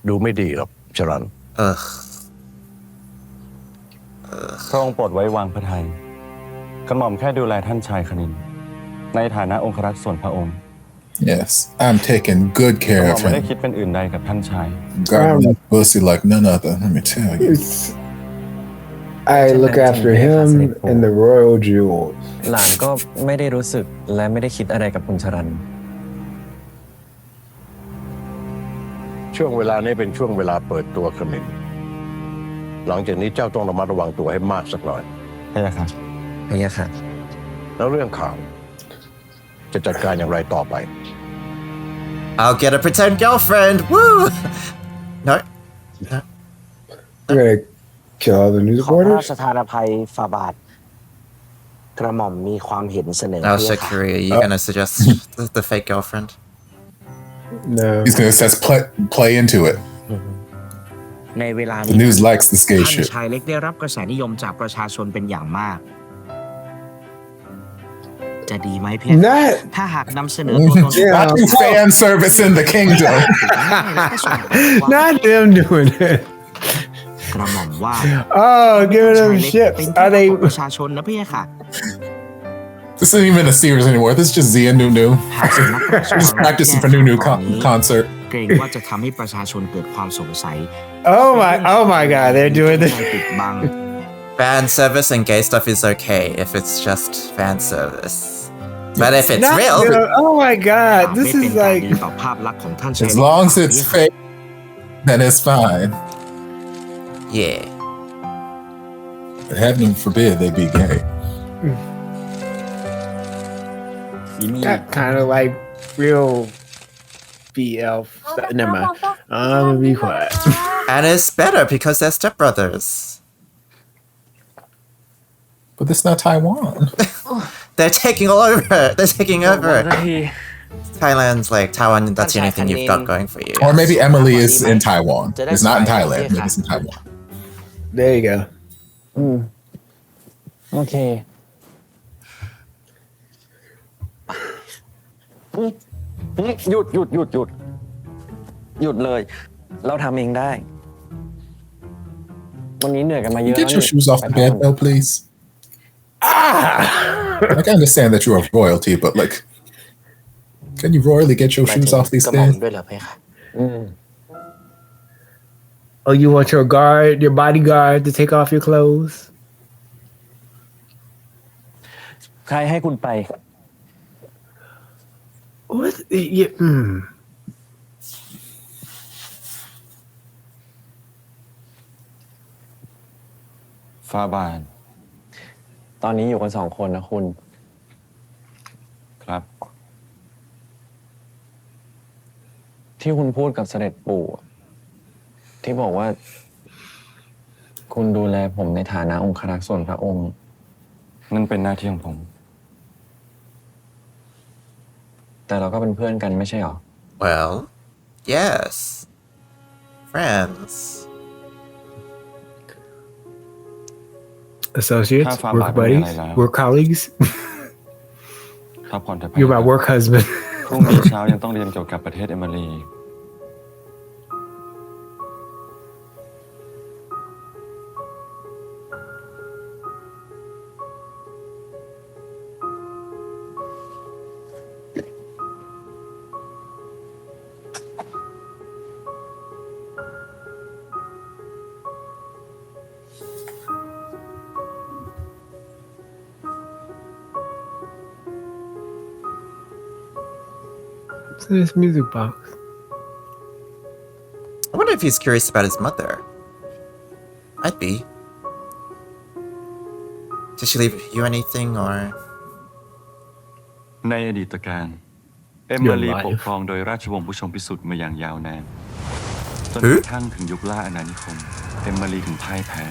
[SPEAKER 8] ดูไม่ดีหรอกชรัน
[SPEAKER 12] พระองค์โปรดไว้วางพระทัยกระหม่อมแค่ดูแลท่านชายคณินในฐานะองครักษ์ส่วนพระองค์
[SPEAKER 2] Yes, I'm taking good
[SPEAKER 12] กระ
[SPEAKER 2] care
[SPEAKER 12] หม่อ
[SPEAKER 2] of
[SPEAKER 12] มไม่ได้
[SPEAKER 2] him.
[SPEAKER 12] คิดเป็นอื่นใดกับท่านชาย
[SPEAKER 2] Guarding that pussy like none other. Let me tell you.
[SPEAKER 3] I look after him and the royal jewels.
[SPEAKER 4] หลานก็ไม่ได้รู้สึกและไม่ได้คิดอะไรกับคุณชรัน
[SPEAKER 8] ช่วงเวลานี้เป็นช่วงเวลาเปิดตัวคณินหลังจากนี้เจ้าต้องระมัดระวังตัวให้มากสักหน่อย
[SPEAKER 12] พะยะค่ะ
[SPEAKER 4] พะยะค่ะ
[SPEAKER 8] แล้วเรื่องข่าวจะจัดการอย่างไรต่อไป
[SPEAKER 1] I'll get a pretend girlfriend. Woo! No.
[SPEAKER 3] We're gonna kill all the news
[SPEAKER 11] ขอพระรา
[SPEAKER 3] reporters.
[SPEAKER 11] ชทานอภัยฝ่าบาทกระหม่อมมีความเห็นเสนอ
[SPEAKER 1] Oh,
[SPEAKER 11] เพื่อค่ะ
[SPEAKER 1] Shakira, are you gonna suggest the fake girlfriend?
[SPEAKER 3] No.
[SPEAKER 2] He's gonna says play into it.
[SPEAKER 16] ในเวลา
[SPEAKER 2] The
[SPEAKER 16] นี้
[SPEAKER 2] news likes this gay
[SPEAKER 16] ท่าน
[SPEAKER 2] shit.
[SPEAKER 16] ชายเล็กได้รับกระแสนิยมจากประชาชนเป็นอย่างมาก จะดีไหมเพียง
[SPEAKER 3] Not
[SPEAKER 16] ถ้าหากนำเสนอตัวตน
[SPEAKER 2] Watching fan service in the kingdom.
[SPEAKER 3] not them doing it.
[SPEAKER 16] กระหม่อมว่า
[SPEAKER 3] Oh, giving
[SPEAKER 16] ชาย
[SPEAKER 3] them
[SPEAKER 16] เล็ก
[SPEAKER 3] ships.
[SPEAKER 16] เป็น
[SPEAKER 3] Are
[SPEAKER 16] ที่
[SPEAKER 3] they?
[SPEAKER 16] รักของประชาชนนะพี่ค่ะ
[SPEAKER 2] This isn't even a series anymore. This is just Zia Nunu.
[SPEAKER 16] หากสำนักพระราชวัง
[SPEAKER 2] Just practicing for Nunu concert.
[SPEAKER 16] เกรงว่าจะทำให้ประชาชนเกิดความสงสัย
[SPEAKER 3] Oh my God, they're doing this.
[SPEAKER 16] ปิดบัง
[SPEAKER 1] Fan service and gay stuff is okay if it's just fan service. But if it's
[SPEAKER 3] Not
[SPEAKER 1] real,
[SPEAKER 3] good. Oh my God,
[SPEAKER 16] ไม่
[SPEAKER 3] this
[SPEAKER 16] เป็น
[SPEAKER 3] is
[SPEAKER 16] การ
[SPEAKER 3] like.
[SPEAKER 16] ดีต่อภาพลักษณ์ของท่านชาย
[SPEAKER 2] As
[SPEAKER 16] เล็ก
[SPEAKER 2] long as it's fake, then it's fine.
[SPEAKER 1] yeah.
[SPEAKER 2] But heaven forbid they be gay.
[SPEAKER 3] That kind of like real BL stuff. Never mind. I'm gonna be quiet.
[SPEAKER 1] And it's better because they're stepbrothers.
[SPEAKER 2] But this not Taiwan.
[SPEAKER 1] They're taking all over. They're taking over. Thailand's like Taiwan. That's the only thing you've got going for you.
[SPEAKER 2] Or maybe Emily is in Taiwan. It's not in Thailand. Maybe it's in Taiwan.
[SPEAKER 3] There you go.
[SPEAKER 13] โอเคหยุดเลย เราทำเองได้ วันนี้เหนื่อยกันมาเยอะ
[SPEAKER 2] Get your shoes off the bed, though, please. Like, I understand that you're of royalty, but like, can you royally get your shoes off these
[SPEAKER 11] กระหม่อม
[SPEAKER 2] bed?
[SPEAKER 11] ด้วยเหรอเพคะ
[SPEAKER 3] Oh, you want your bodyguard to take off your clothes?
[SPEAKER 13] ใครให้คุณไป
[SPEAKER 3] What? Yeah,
[SPEAKER 12] ฟ้าบาน
[SPEAKER 13] ตอนนี้อยู่กัน2 คนนะคุณ
[SPEAKER 12] ครับ
[SPEAKER 13] ที่คุณพูดกับเสด็จปู่ที่บอกว่า คุณดูแลผมในฐานะองครักษ์ส่วนพระองค์
[SPEAKER 12] นั่นเป็นหน้าที่ของผม
[SPEAKER 13] แต่เราก็เป็นเพื่อนกันไม่ใช่หรอ
[SPEAKER 1] Well, yes. Friends.
[SPEAKER 3] associates,
[SPEAKER 12] How far
[SPEAKER 3] work
[SPEAKER 12] back
[SPEAKER 3] buddies,
[SPEAKER 12] am I now?
[SPEAKER 3] work colleagues.
[SPEAKER 12] พักผ่อนเถอะ
[SPEAKER 3] You're my work husband.
[SPEAKER 12] พรุ่งนี้เช้ายังต้องเรียนเกี่ยวกับประเทศเอมิลี
[SPEAKER 3] What's in this music box?
[SPEAKER 1] I wonder if he's curious about his mother. I'd be. Did she leave you anything or?
[SPEAKER 12] ในอดีตการเอมิลีปกครองโดยราชวงศ์ผู้ชมพิสุทธิ์มาอย่างยาวนานจนกระทั่งถึงยุคล่าอาณานิคมเอมิลีถึงพ่ายแพ้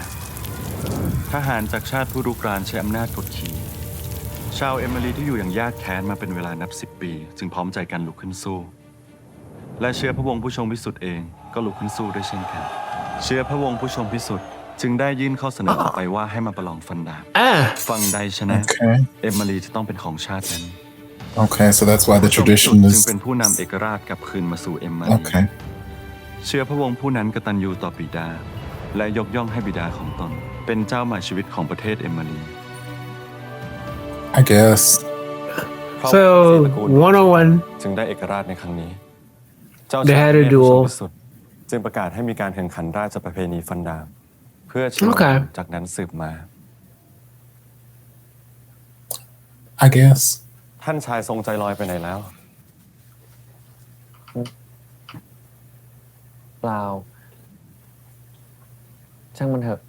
[SPEAKER 12] ทหารจากชาติผู้รุกรานใช้อำนาจกดขี่ชาวเอมิลีที่อยู่อย่างยากแค้นมาเป็นเวลานับ10 ปีจึงพร้อมใจกันลุกขึ้นสู้และเชื้อพระวงศ์ผู้ชมพิสุทธิ์เองก็ลุกขึ้นสู้ด้วยเช่นกันเชื้อพระวงศ์ผู้ชมพิสุทธิ์จึงได้ยื่นข้อเสนอออกไปว่าให้มาประลองฟันดาบฝั่งใดชนะเอมิลีจะต้องเป็นของชาตินั้น
[SPEAKER 2] Okay, so that's why the tradition
[SPEAKER 12] จึง
[SPEAKER 2] is.
[SPEAKER 12] เป็นผู้นำเอกราชกลับคืนมาสู่เอมิลี
[SPEAKER 2] Okay.
[SPEAKER 12] เชื้อพระวงศ์ผู้นั้นกตัญญูต่อบิดาและยกย่องให้บิดาของตนเป็นเจ้าหมายชีวิตของประเทศเอมิลี
[SPEAKER 2] I guess.
[SPEAKER 3] So 101.
[SPEAKER 12] จึงได้เอกราชในครั้งนี้เจ้า
[SPEAKER 3] They
[SPEAKER 12] ชาย
[SPEAKER 3] had
[SPEAKER 12] เน
[SPEAKER 3] a
[SPEAKER 12] ตรผู้ทรง
[SPEAKER 3] duel.
[SPEAKER 12] พิสุทธิ์จึงประกาศให้มีการแข่งขันราชประเพณีฟันดาบเพื่อชิง
[SPEAKER 3] Okay.
[SPEAKER 12] จากนั้นสืบมา
[SPEAKER 2] I guess.
[SPEAKER 12] ท่านชายทรงใจลอยไปไหนแล้ว
[SPEAKER 13] เปล่า ช่างมันเถอะ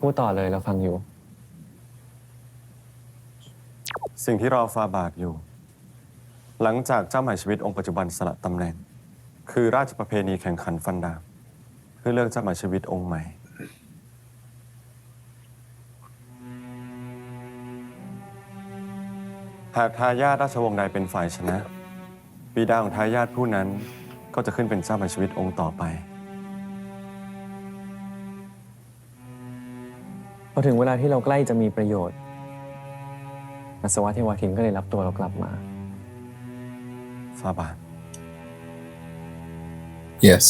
[SPEAKER 13] พูดต่อเลยเราฟังอยู่
[SPEAKER 12] สิ่งที่เราฟาบาทอยู่ หลังจากเจ้ามหาชีวิตองค์ปัจจุบันสละตำแหน่งคือราชประเพณีแข่งขันฟันดาบเพื่อเลือกเจ้ามหาชีวิตองค์ใหม่หากทายาทราชวงศ์ใดเป็นฝ่ายชนะบิดาของทายาทผู้นั้นก็จะขึ้นเป็นเจ้ามหาชีวิตองค์ต่อไป
[SPEAKER 4] พอถึงเวลาที่เราใกล้จะมีประโยชน์อาสวะเทวทินก็เลยรับตัวเรากลับมา
[SPEAKER 12] ฟาบาท
[SPEAKER 2] Yes.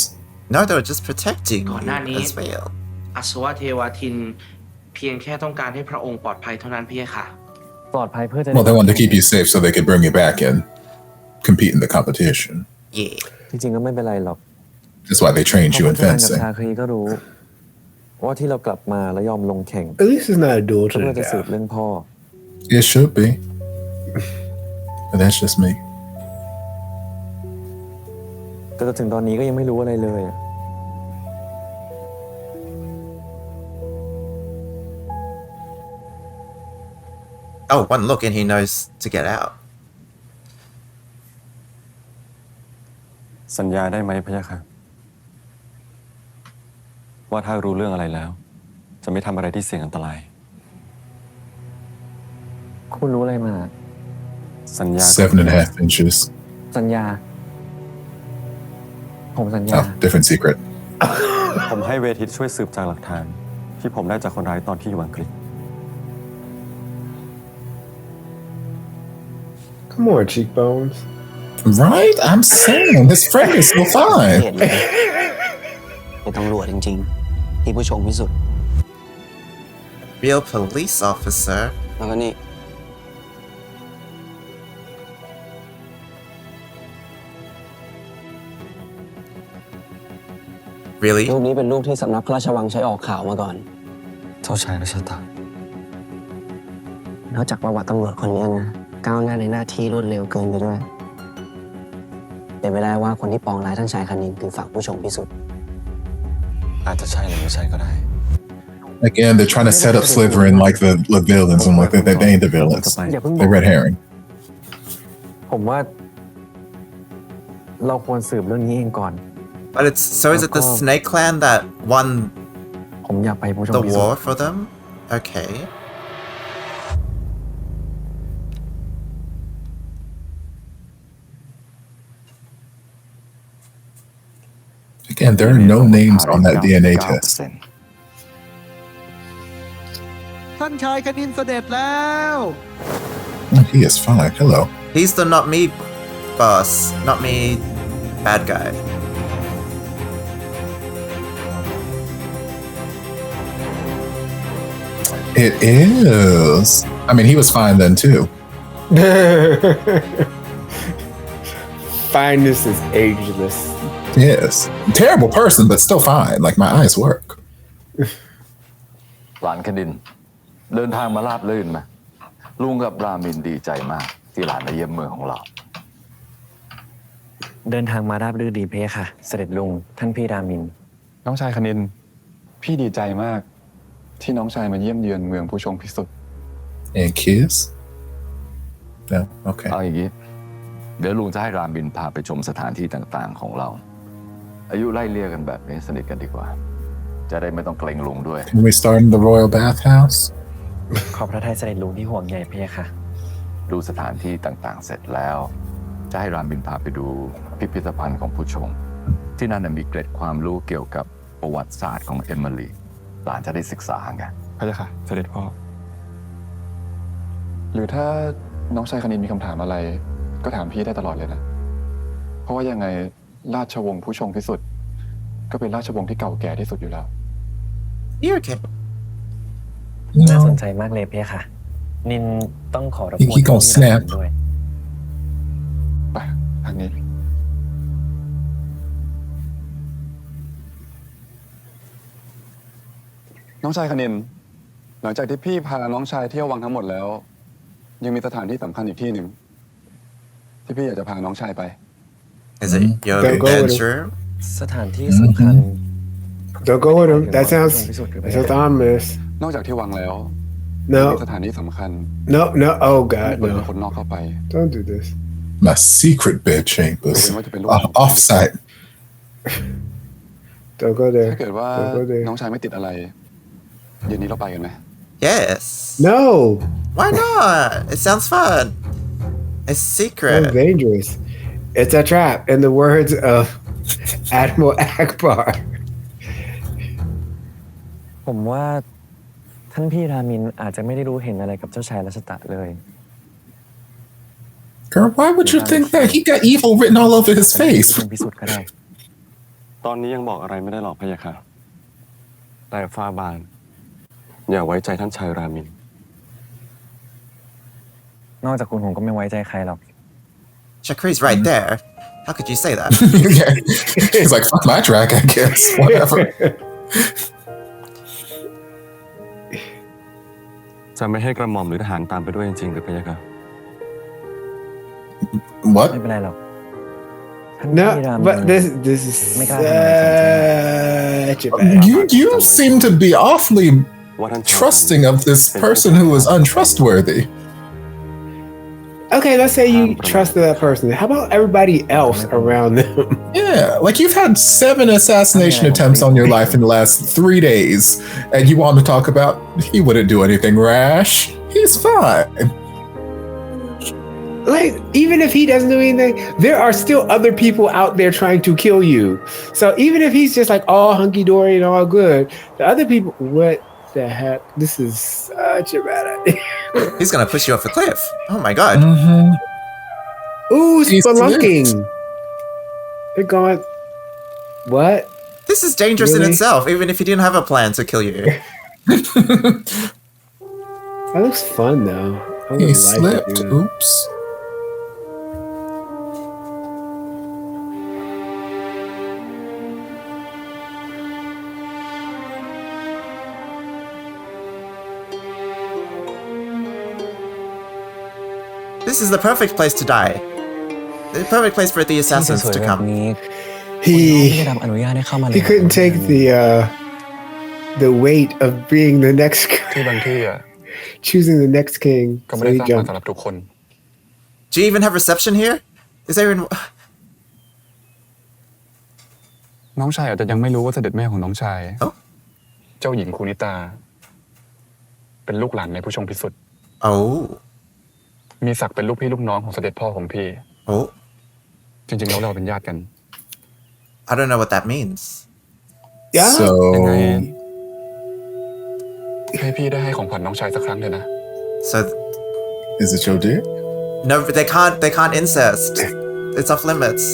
[SPEAKER 1] No, they were just protecting
[SPEAKER 16] ก่อนหน้า
[SPEAKER 1] you
[SPEAKER 16] นี้
[SPEAKER 1] as well.
[SPEAKER 16] อัศวเทวทินเพียงแค่ต้องการให้พระองค์ปลอดภัยเท่านั้นพี่ค่ะ
[SPEAKER 4] ปลอดภัยเพื่อจะ
[SPEAKER 2] Well, they wanted to keep you safe so they could bring you back and compete in the competition.
[SPEAKER 1] Yeah.
[SPEAKER 4] จริงๆก็ไม่เป็นไรหรอก
[SPEAKER 2] That's why they trained you in
[SPEAKER 4] กับ
[SPEAKER 2] fencing.
[SPEAKER 4] ชาครีก็รู้ว่าที่เรากลับมาแล้วยอมลงแข่ง
[SPEAKER 3] At least it's not a duel to
[SPEAKER 4] เพื่อ
[SPEAKER 3] the
[SPEAKER 4] จะสืบ
[SPEAKER 3] death.
[SPEAKER 4] เรื่องพ่อ
[SPEAKER 2] It should be. But that's just me.
[SPEAKER 4] แต่จนถึงตอนนี้ก็ยังไม่รู้อะไรเลยอะ
[SPEAKER 1] Oh, one look and he knows to get out.
[SPEAKER 12] สัญญาได้ไหมพะยะค่ะว่าถ้ารู้เรื่องอะไรแล้วจะไม่ทำอะไรที่เสี่ยงอันตราย
[SPEAKER 4] คุณรู้อะไรมา
[SPEAKER 12] สัญญา
[SPEAKER 2] 7.5 inches.
[SPEAKER 4] สัญญา ผมสัญญา
[SPEAKER 2] Oh, different secret.
[SPEAKER 12] ผมให้เวทิตช่วยสืบจากหลักฐานที่ผมได้จากคนร้ายตอนที่อยู่อังกฤษ
[SPEAKER 3] Come on, cheekbones.
[SPEAKER 2] Right? I'm saying his friend is so
[SPEAKER 11] เห็
[SPEAKER 2] fine.
[SPEAKER 11] นเลยเป็นตำรวจจริงๆที่ผู้ชมพิสุทธิ์
[SPEAKER 1] Real police officer.
[SPEAKER 11] แล้วก็นี่
[SPEAKER 1] Really?
[SPEAKER 11] รูปนี้เป็นรูปที่สำนักพระราชวังใช้ออกข่าวมาก่อน
[SPEAKER 12] เจ้าชายราชตาน
[SPEAKER 11] นอกจากประวัติตำรวจคนนี้นะก้าวหน้าในหน้าที่รวดเร็วเกินไปด้วยเป็นไปได้ว่าคนที่ปองร้ายท่านชายคณินคือฝั่งผู้ชมพิสุทธิ์
[SPEAKER 12] อาจจะใช่หรือไม่ใช่ก็ได้
[SPEAKER 2] Again, they're trying to set up Slytherin like the villains and like they ain't the villains. They're red herring.
[SPEAKER 4] ผมว่า เราควรสืบเรื่องนี้เองก่อน
[SPEAKER 1] But it's so is it the Snake Clan that won
[SPEAKER 4] ผมอยากไปผู้ชม
[SPEAKER 1] the
[SPEAKER 4] พิสุท
[SPEAKER 1] war
[SPEAKER 4] ธิ์
[SPEAKER 1] for them? Okay.
[SPEAKER 2] Again, there are no names on that DNA test.
[SPEAKER 17] ท่านชายคณินเสด็จแล้ว
[SPEAKER 2] Oh, he is fine. Hello.
[SPEAKER 1] He's the not me boss, not me bad guy.
[SPEAKER 2] It is. I mean, he was fine then too.
[SPEAKER 3] Fineness is ageless.
[SPEAKER 2] Yes. Terrible person, but still fine. Like my eyes work.
[SPEAKER 18] หลานคณินเดินทางมาราบรื่นไหมลุงกับรามินดีใจมากที่หลานมาเยี่ยมเมืองของเรา
[SPEAKER 4] เดินทางมาราบรื่นดีเพคะค่ะ เสด็จลุงท่านพี่รามิน
[SPEAKER 10] น้องชายคณินพี่ดีใจมากที่น้องชายมาเยี่ยมเยือนเมืองผู้ชงพิสุทธิ์
[SPEAKER 2] And kiss? No. Okay.
[SPEAKER 18] เอาอย่างนี้เดี๋ยวลุงจะให้รามินพาไปชมสถานที่ต่างๆของเรา อายุไล่เลี่ยกันแบบนี้สนิทกันดีกว่า จะได้ไม่ต้องเกรงลุงด้วย
[SPEAKER 2] Can we start in the royal bathhouse?
[SPEAKER 4] ขอพระทัยเสด็จลุงที่ห่วงใยเพคะค่ะ
[SPEAKER 18] ดูสถานที่ต่างๆเสร็จแล้ว จะให้รามินพาไปดูพิพิธภัณฑ์ของผู้ชงที่นั่นมีเกร็ดความรู้เกี่ยวกับประวัติศาสตร์ของเอมิลีหลานจะได้ศึกษาไง
[SPEAKER 10] พระเจ้าค่ะเสด็จพ่อ หรือถ้าน้องชายคณินมีคำถามอะไร ก็ถามพี่ได้ตลอดเลยนะ เพราะว่ายังไงราชวงศ์ผู้ชงพิสุทธิ์ก็เป็นราชวงศ์ที่เก่าแก่ที่สุดอยู่แล้ว
[SPEAKER 1] You're okay.
[SPEAKER 4] น่าสนใจมากเลยเพคะค่ะ นินต้องขอรบกวน
[SPEAKER 2] He gonna snap.
[SPEAKER 4] ด้วย
[SPEAKER 10] ไปทางนี้ น้องชายคณิน หลังจากที่พี่พาน้องชายเที่ยววังทั้งหมดแล้ว ยังมีสถานที่สำคัญอีกที่หนึ่งที่พี่อยากจะพาน้องชายไป
[SPEAKER 1] Is it your
[SPEAKER 3] Don't go with him.
[SPEAKER 1] adventure?
[SPEAKER 4] สถานที่สำคัญ
[SPEAKER 3] Don't go with him. That sounds ominous.
[SPEAKER 10] นอกจากที่วังแล้ว
[SPEAKER 3] No.
[SPEAKER 10] มีสถานที่สำคัญ
[SPEAKER 3] No. Oh
[SPEAKER 10] ไม่
[SPEAKER 3] God,
[SPEAKER 10] เปิดให้
[SPEAKER 3] no.
[SPEAKER 10] คนนอกเข้าไป
[SPEAKER 3] Don't do this.
[SPEAKER 2] My secret bed chambers. Offsite.
[SPEAKER 3] Don't go there.
[SPEAKER 10] ถ้าเกิดว่า
[SPEAKER 3] Don't go there.
[SPEAKER 10] น้องชายไม่ติดอะไรเย็นนี้เราไปกันไหม
[SPEAKER 1] Yes.
[SPEAKER 3] No.
[SPEAKER 1] Why not? It sounds fun. It's secret.
[SPEAKER 3] That's dangerous. It's a trap. In the words of Admiral Akbar.
[SPEAKER 4] ผมว่าท่านพี่รามินอาจจะไม่ได้รู้เห็นอะไรกับเจ้าชายรัชตะเลย
[SPEAKER 2] Girl, why would you think that? He got evil written all over his face.
[SPEAKER 4] พิสูจน์ก็ได้
[SPEAKER 12] ตอนนี้ยังบอกอะไรไม่ได้หรอกพะยะค่ะแต่ฟ้าบานอย่าไว้ใจท่านชายรามิน
[SPEAKER 4] นอกจากคุณผมก็ไม่ไว้ใจใครหรอก
[SPEAKER 1] Shakri's right there. How could you say that?
[SPEAKER 2] He's like, fuck my track, I guess. Whatever.
[SPEAKER 12] จะไม่ให้กระหม่อมหรือทหารตามไปด้วยจริงๆหรือพะยะค่ะ
[SPEAKER 2] What?
[SPEAKER 4] ไม่เป็นไรหรอก
[SPEAKER 3] No, but this is such a bad.
[SPEAKER 2] You seem to be awfully trusting of this person who is untrustworthy.
[SPEAKER 3] Okay, let's say you trusted that person. How about everybody else around them?
[SPEAKER 2] Yeah, like you've had 7 assassination attempts on your life in the last 3 days, and you want to talk about he wouldn't do anything rash. He's fine.
[SPEAKER 3] Like, even if he doesn't do anything, there are still other people out there trying to kill you. So even if he's just like all hunky-dory and all good, the other people, what the heck? This is such a bad idea.
[SPEAKER 1] He's gonna push you off a cliff. Oh my god.
[SPEAKER 3] Ooh, spelunking. They're going, what?
[SPEAKER 1] This is dangerous in itself, even if he didn't have a plan to kill you.
[SPEAKER 3] That looks fun though.
[SPEAKER 2] He slipped. Oops.
[SPEAKER 1] This is the perfect place to die. The perfect place for the assassins to come.
[SPEAKER 3] He couldn't take the weight of being the next
[SPEAKER 10] ที่บางที่อ่ะ
[SPEAKER 3] choosing the next king.
[SPEAKER 10] ก็ไม่ได้สร้างมาสำหรับทุกคน
[SPEAKER 1] Do you even have reception here? Is there even...
[SPEAKER 10] น้องชายอาจจะยังไม่รู้ว่าเสด็จแม่ของน้องชายเจ้าหญิงคูนิตาเป็นลูกหลานในผู้ชงพิสุทธิ์
[SPEAKER 1] Oh.
[SPEAKER 10] มีศักดิ์เป็นลูกพี่ลูกน้องของเสด็จพ่อของพี่
[SPEAKER 1] Oh.
[SPEAKER 10] จริงๆแล้วเราเป็นญาติกัน
[SPEAKER 1] I don't know what that means.
[SPEAKER 3] Yeah.
[SPEAKER 10] ยังไงให้พี่ได้ให้ของขวัญน้องชายสักครั้งเถอะนะ
[SPEAKER 1] So...
[SPEAKER 2] Is it your dick?
[SPEAKER 1] No, but they can't incest. It's off limits.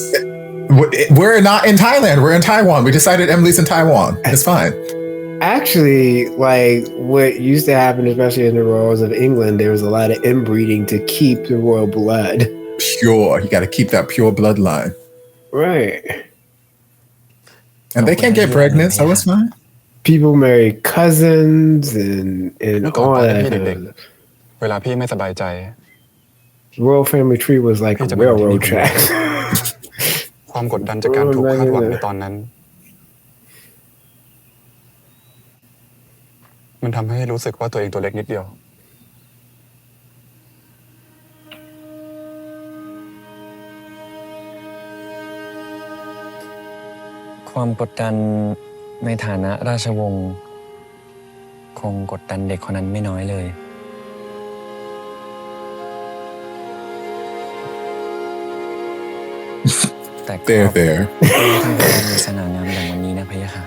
[SPEAKER 2] We're not in Thailand. We're in Taiwan. We decided Emily's in Taiwan. It's fine.
[SPEAKER 3] Actually, like what used to happen, especially in the royals of England, there was a lot of inbreeding to keep the royal blood
[SPEAKER 2] pure. You got to keep that pure bloodline.
[SPEAKER 3] Right.
[SPEAKER 2] And they can't get pregnant, so it's fine.
[SPEAKER 3] People marry cousins and all that.
[SPEAKER 10] เวลาพี่ไม่สบายใจ
[SPEAKER 3] Royal family tree was like a railroad track.
[SPEAKER 10] ความกดดันจากการถูกคาดหวังในตอนนั้นมันทำให้รู้สึกว่าตัวเองตัวเล็กนิดเดียว
[SPEAKER 4] ความกดดันในฐานะราชวงศ์คงกดดันเด็กคนนั้นไม่น้อยเลยแต่ก็ทำการมีสง่างามอย่างวันนี้นะพะยะค่ะ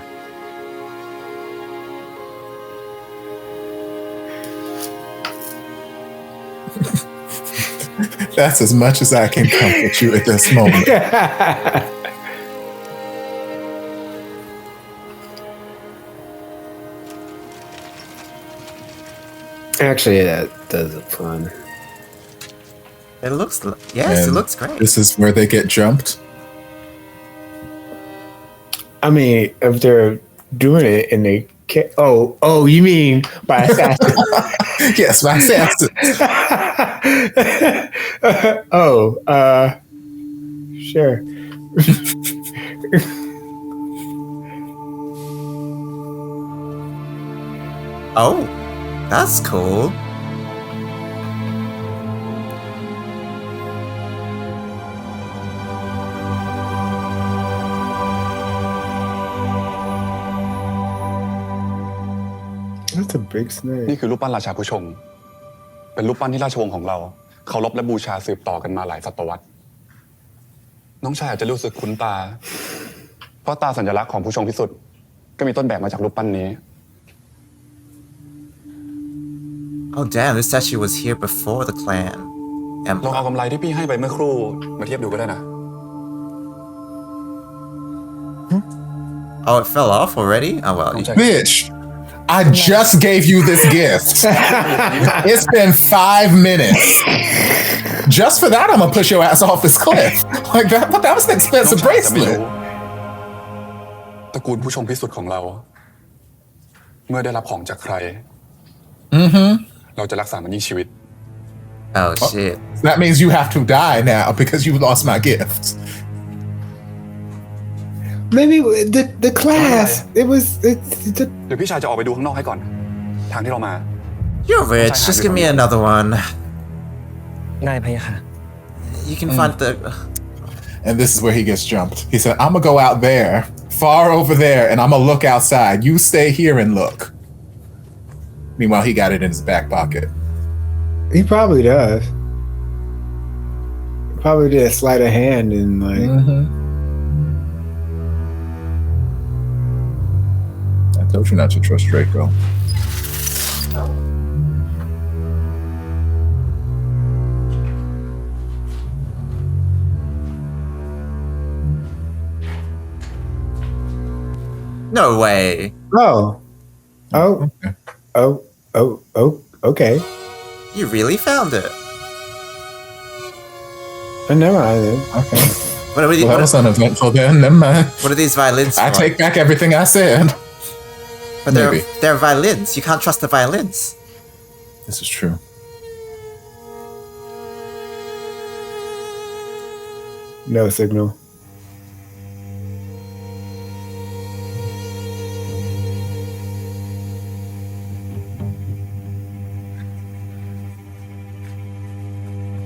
[SPEAKER 2] That's as much as I can comfort you at this moment.
[SPEAKER 3] Actually, that does look fun.
[SPEAKER 1] It looks, yes, it looks great.
[SPEAKER 2] This is where they get jumped.
[SPEAKER 3] I mean, if they're doing it and they can't, oh, you mean by assassin?
[SPEAKER 2] Yes, by assassin.
[SPEAKER 3] Sure.
[SPEAKER 1] Oh, that's cool.
[SPEAKER 3] That's a big snake.
[SPEAKER 10] นี่คือรูปปั้นราชาผู้ชงเป็นรูปปั้นที่ราชวงศ์ของเราเคารพและบูชาสืบต่อกันมาหลายศตวรรษน้องชายอาจจะรู้สึกคุ้นตาเพราะตาสัญลักษณ์ของผู้ชงพิสุทธิ์ก็มีต้นแบบมาจากรูปปั้นนี้
[SPEAKER 1] Oh damn, this statue was here before the clan
[SPEAKER 10] ลองเอากำไรที่พี่ให้ไปเมื่อครู่มาเทียบดูก็ได้นะ
[SPEAKER 1] Oh, it fell off already? Oh well.
[SPEAKER 2] Bitch, I just gave you this gift. It's been 5 minutes. Just for that, I'm gonna push your ass off this cliff. Like that, but that was an expensive bracelet.
[SPEAKER 10] ตระกูลผู้ชงพิสุทธิ์ของเรา เมื่อได้รับของจากใคร เราจะรักษามันยิ่งชีวิต
[SPEAKER 1] Oh shit.
[SPEAKER 2] That means you have to die now because you lost my gift. Maybe the class. It was.
[SPEAKER 10] เดี๋ยวพี่ชายจะออกไปดูข้างนอกให้ก่อน ทางที่เรามา
[SPEAKER 1] You're rich. Just give me another one.
[SPEAKER 13] ได้พะยะค่ะ
[SPEAKER 1] You can find the.
[SPEAKER 2] And this is where he gets jumped. He said, "I'm gonna go out there, far over there, and I'm gonna look outside. You stay here and look." Meanwhile, he got it in his back pocket.
[SPEAKER 3] He probably does. Probably did a sleight of hand and like.
[SPEAKER 2] I told you not to trust Draco.
[SPEAKER 1] No way.
[SPEAKER 3] Okay.
[SPEAKER 1] You really found it.
[SPEAKER 3] Never mind. Okay.
[SPEAKER 1] What are we?
[SPEAKER 2] Well, that was uneventful then. Never mind.
[SPEAKER 1] What are these violins?
[SPEAKER 2] I take back everything I said.
[SPEAKER 1] But they're violins. You can't trust the violins.
[SPEAKER 2] This is true.
[SPEAKER 3] No signal.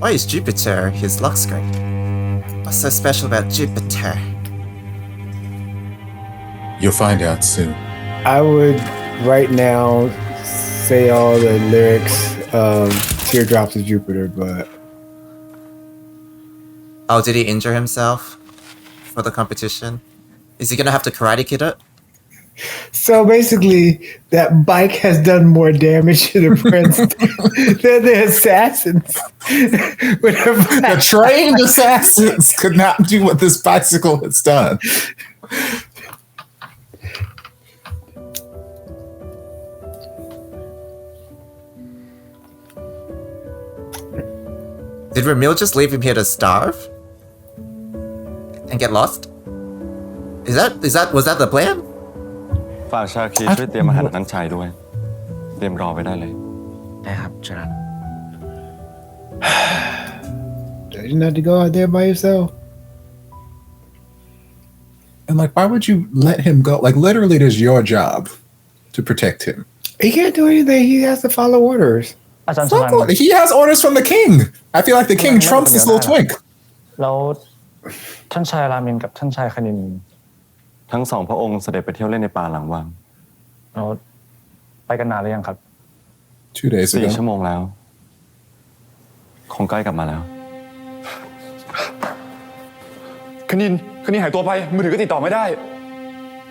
[SPEAKER 1] Why is Jupiter his luck screen? What's so special about Jupiter?
[SPEAKER 2] You'll find out soon.
[SPEAKER 3] I would right now say all the lyrics of Teardrops of Jupiter, but
[SPEAKER 1] Oh, did he injure himself for the competition? Is he gonna have to Karate Kid it?
[SPEAKER 3] so basically that bike has done more damage to the prince than the assassins.
[SPEAKER 2] The trained assassins could not do what this bicycle has done.
[SPEAKER 1] Did Ramil just leave him here to starve? And get lost? Was that the plan?
[SPEAKER 12] ฝากชาคีช่วยเตรียมอาหารนั้นชายด้วย เตรียมรอไว้ได้เลย
[SPEAKER 13] ได้ครับจรัญ
[SPEAKER 3] You didn't have to go out there by yourself.
[SPEAKER 2] And like, why would you let him go? Like, literally, it is your job to protect him.
[SPEAKER 3] He can't do anything. He has to follow orders.
[SPEAKER 2] He has orders from the king. I feel like the king trumps this little twink.
[SPEAKER 4] แล้วท่านชายรามินกับท่านชายคณิน
[SPEAKER 12] ทั้งสองพระองค์เสด็จไปเที่ยวเล่นในป่าหลังวัง
[SPEAKER 4] แล้วไปกันนานหรือยังครับ
[SPEAKER 2] 2 days ago.
[SPEAKER 12] 4 ชั่วโมงแล้ว คงใกล้กลับมาแล้ว
[SPEAKER 10] คณินหายตัวไปมือถือก็ติดต่อไม่ได้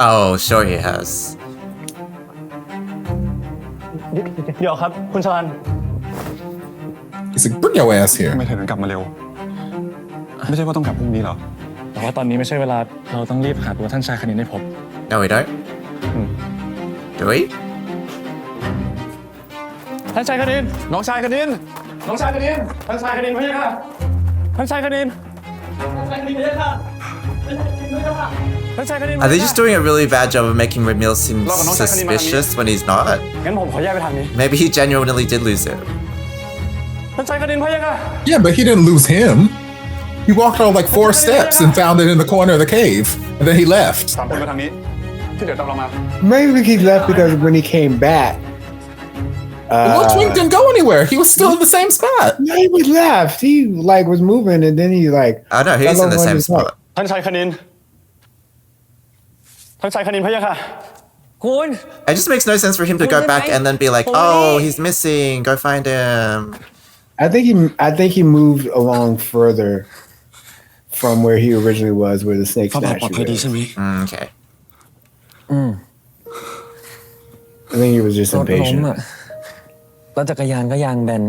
[SPEAKER 1] Oh, sure he has.
[SPEAKER 4] เดี๋ยวครับคุณชลัน
[SPEAKER 2] He's like, bring your ass here.
[SPEAKER 10] ทำไมเธอถึงกลับมาเร็ว ไม่ใช่ว่าต้องกลับพรุ่งนี้เหรอ
[SPEAKER 4] แต่ว่าตอนนี้ไม่ใช่เวลาเราต้องรีบหาตัวท่านชายคณินให้พบ
[SPEAKER 1] No, we don't. Do we?
[SPEAKER 4] ท่านชายคณินน้องชายคณินท่านชายคณินพะยะค่ะท่านชายคณินพะยะค่ะ
[SPEAKER 1] Are they just doing a really bad job of making Ramil seem suspicious when he's not?
[SPEAKER 4] งั้นผมขอแยกไปทางนี้
[SPEAKER 1] Maybe he genuinely did lose it.
[SPEAKER 4] ท่านชายคณินพะยะค่ะ
[SPEAKER 2] Yeah, but he didn't lose him. He walked all like 4 steps and found it in the corner of the cave, and then he left.
[SPEAKER 10] 3 คนไปทางนี้ ที่เหลือตามเรามา
[SPEAKER 3] Maybe he left because when he came back.
[SPEAKER 2] The little twink didn't go anywhere. He was still in the same spot.
[SPEAKER 3] No, he was left. He like was moving, and then he like.
[SPEAKER 1] I know he's in the same spot.
[SPEAKER 4] ท่านชายคณินพะยะค่ะ
[SPEAKER 3] Who
[SPEAKER 1] It just makes no sense for him to go back and then be like, oh, he's missing, go find him.
[SPEAKER 3] I think he moved along further from where he originally was, where the snake statue is.
[SPEAKER 1] Okay.
[SPEAKER 3] I think he was just
[SPEAKER 13] รถล้ม
[SPEAKER 3] impatient.
[SPEAKER 13] อ่ะแล้วจักรยานก็ยางแบน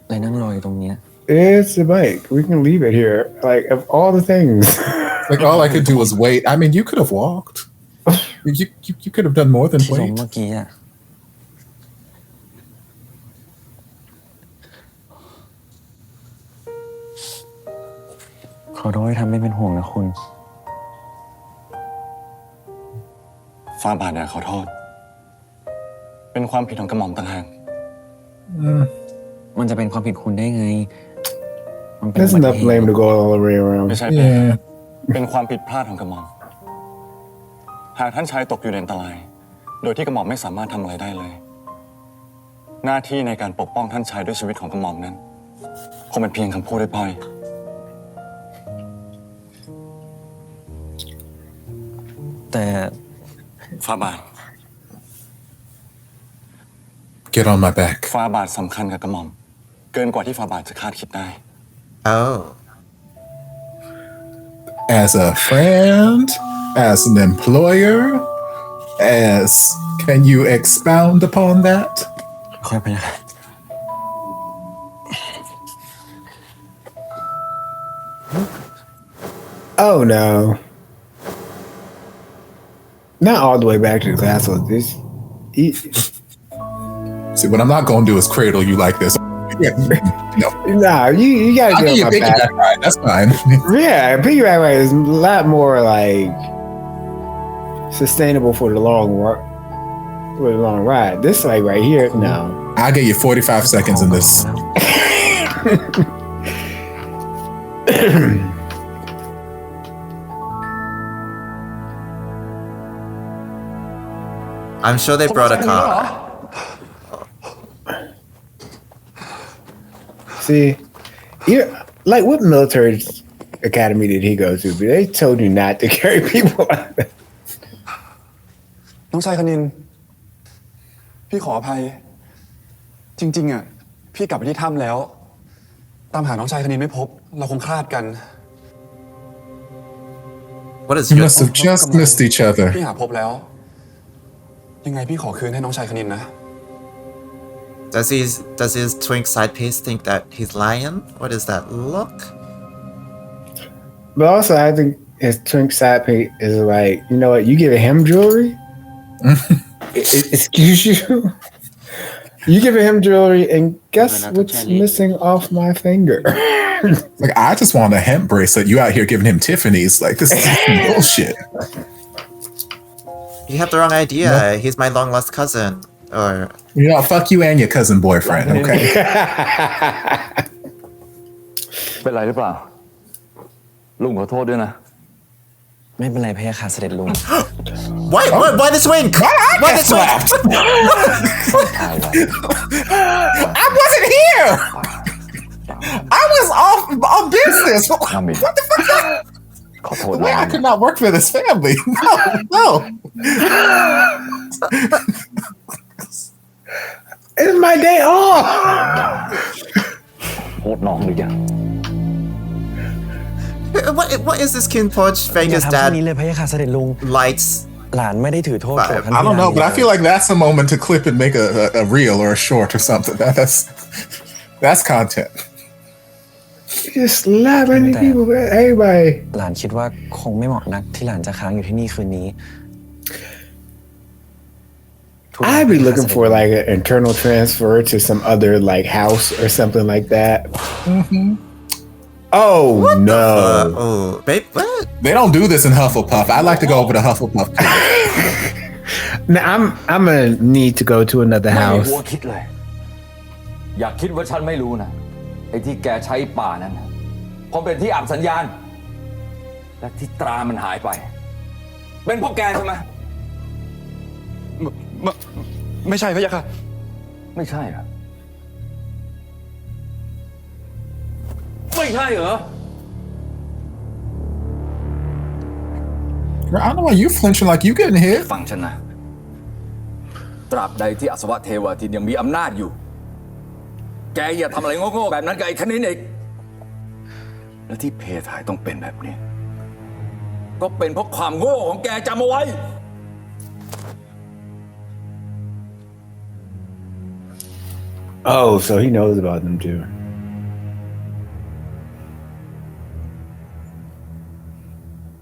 [SPEAKER 13] เลยนั่งรออยู่ตรงเนี้ย
[SPEAKER 3] It's a bike. We can leave it here. Like, of all the things.
[SPEAKER 2] Like, all I could do was wait. I mean, you could have walked. You could have done more than
[SPEAKER 13] ที่ล้ม
[SPEAKER 2] wait.
[SPEAKER 13] เมื่อกี้อ่ะขอโทษที่ทำให้เป็นห่วงนะคุณ
[SPEAKER 12] ฟ้าบาทอยากขอโทษ เป็นความผิดของกระหม่อมต่างหาก
[SPEAKER 13] มันจะเป็นความผิดคุณได้ไง มันเป็น
[SPEAKER 3] There's enough blame to go all the way around.
[SPEAKER 12] ไม่ใช่เป็นความผิดพลาดของกระหม่อม หากท่านชายตกอยู่ในอันตราย โดยที่กระหม่อมไม่สามารถทำอะไรได้เลย หน้าที่ในการปกป้องท่านชายด้วยชีวิตของกระหม่อมนั้นคงเป็นเพียงคำพูดได้พ่อย
[SPEAKER 13] แต่
[SPEAKER 12] ฟ้าบาท
[SPEAKER 2] Get on my back.
[SPEAKER 12] ฟ้าบาทสำคัญกับกระหม่อม เกินกว่าที่ฟ้าบาทจะคาดคิดได้
[SPEAKER 1] Oh.
[SPEAKER 2] As a friend, as an employer, as can you expound upon that?
[SPEAKER 13] ค่อยไปนะ
[SPEAKER 3] Oh no. Not all the way back to the castle.
[SPEAKER 2] See, what I'm not gonna do is cradle you like this. No.
[SPEAKER 3] Nah, you gotta
[SPEAKER 2] I'll
[SPEAKER 3] get
[SPEAKER 2] give you
[SPEAKER 3] on
[SPEAKER 2] a
[SPEAKER 3] my back.
[SPEAKER 2] piggyback ride. That's fine.
[SPEAKER 3] Yeah, piggyback ride is a lot more like sustainable for the long ride. This like right here, no.
[SPEAKER 2] I'll give you 45 seconds in this.
[SPEAKER 1] I'm sure they brought a car.
[SPEAKER 3] See, like what military academy did he go to? They told you not to carry people like that.
[SPEAKER 10] น้องชายคณิน พี่ขออภัย จริงๆอ่ะพี่กลับไปที่ถ้ำแล้ว ตามหาน้องชายคณินไม่พบ เราคงคลาดกัน
[SPEAKER 1] What is
[SPEAKER 2] You
[SPEAKER 1] your...
[SPEAKER 2] must have just missed each other.
[SPEAKER 10] พี่หาพบแล้ว ยังไงพี่ขอคืนให้น้องชายคณินนะ
[SPEAKER 1] Does his twink side piece think that he's lying? What is that look?
[SPEAKER 3] But also, I think his twink side piece is like, you know what? You giving him jewelry? Excuse you? You giving him jewelry, and guess what's missing off my finger?
[SPEAKER 2] Like, I just want a hemp bracelet. You out here giving him Tiffany's. Like, this is bullshit.
[SPEAKER 1] You have the wrong idea.
[SPEAKER 2] No.
[SPEAKER 1] He's my long lost cousin. Or...
[SPEAKER 2] You know, fuck you and your cousin boyfriend, okay?
[SPEAKER 18] เป็นไรหรือเปล่า ลุงขอโทษด้วยนะ
[SPEAKER 13] ไม่เป็นไรพะยะค่ะเสด็จลุง
[SPEAKER 1] Why this wink? Why this wink?
[SPEAKER 2] I wasn't here. I was on business. What the fuck?
[SPEAKER 18] ขอโทษ
[SPEAKER 2] The way I could not work for this family. No.
[SPEAKER 3] It's my day off.
[SPEAKER 18] โทษน้องหรือยัง
[SPEAKER 1] What is this Kin Poch
[SPEAKER 13] อย่า
[SPEAKER 1] Vegas
[SPEAKER 13] ทำแค่
[SPEAKER 1] dad
[SPEAKER 13] นี้เลยพะยะค่ะเสด็จลุง
[SPEAKER 1] lights?
[SPEAKER 13] หลานไม่ได้ถือโทษโกรธท่าน
[SPEAKER 2] I don't know, but I feel like that's a moment to clip and make a reel or a short or something. That's content.
[SPEAKER 3] Just slap any people, everybody.
[SPEAKER 13] หลานคิดว่าคงไม่เหมาะนักที่หลานจะค้างอยู่ที่นี่คืนนี้
[SPEAKER 3] I'd be looking for like an internal transfer to some other like house or something like that. Oh no!
[SPEAKER 1] Oh, babe, what?
[SPEAKER 2] They don't do this in Hufflepuff. I'd like to go over to Hufflepuff.
[SPEAKER 3] Now I'm gonna need to go to another
[SPEAKER 18] ไม่มี
[SPEAKER 3] house.
[SPEAKER 18] หัวคิดเลย อย่าคิดว่าฉันไม่รู้นะ ไอ้ที่แกใช้ป่านั้นเพราะเป็นที่อับสัญญาณ และที่ตรามันหายไป เป็นเพราะแกใช่ไหม
[SPEAKER 10] ไม่ใช่พะยะค่ะ
[SPEAKER 18] ไม่ใช่เหรอ ไม่ใช่เหรอ
[SPEAKER 2] Girl, I don't know why you flinching like you getting hit.
[SPEAKER 18] ฟังฉันนะ
[SPEAKER 19] ตราบใดที่อัศวะเทวทินยังมีอำนาจอยู่แกอย่าทำอะไรโง่ๆแบบนั้นกับไอ้คณินอีกและที่เพทายต้องเป็นแบบนี้ก็เป็นเพราะความโง่ของแกจำเอาไว้
[SPEAKER 3] Oh, so he knows about them too.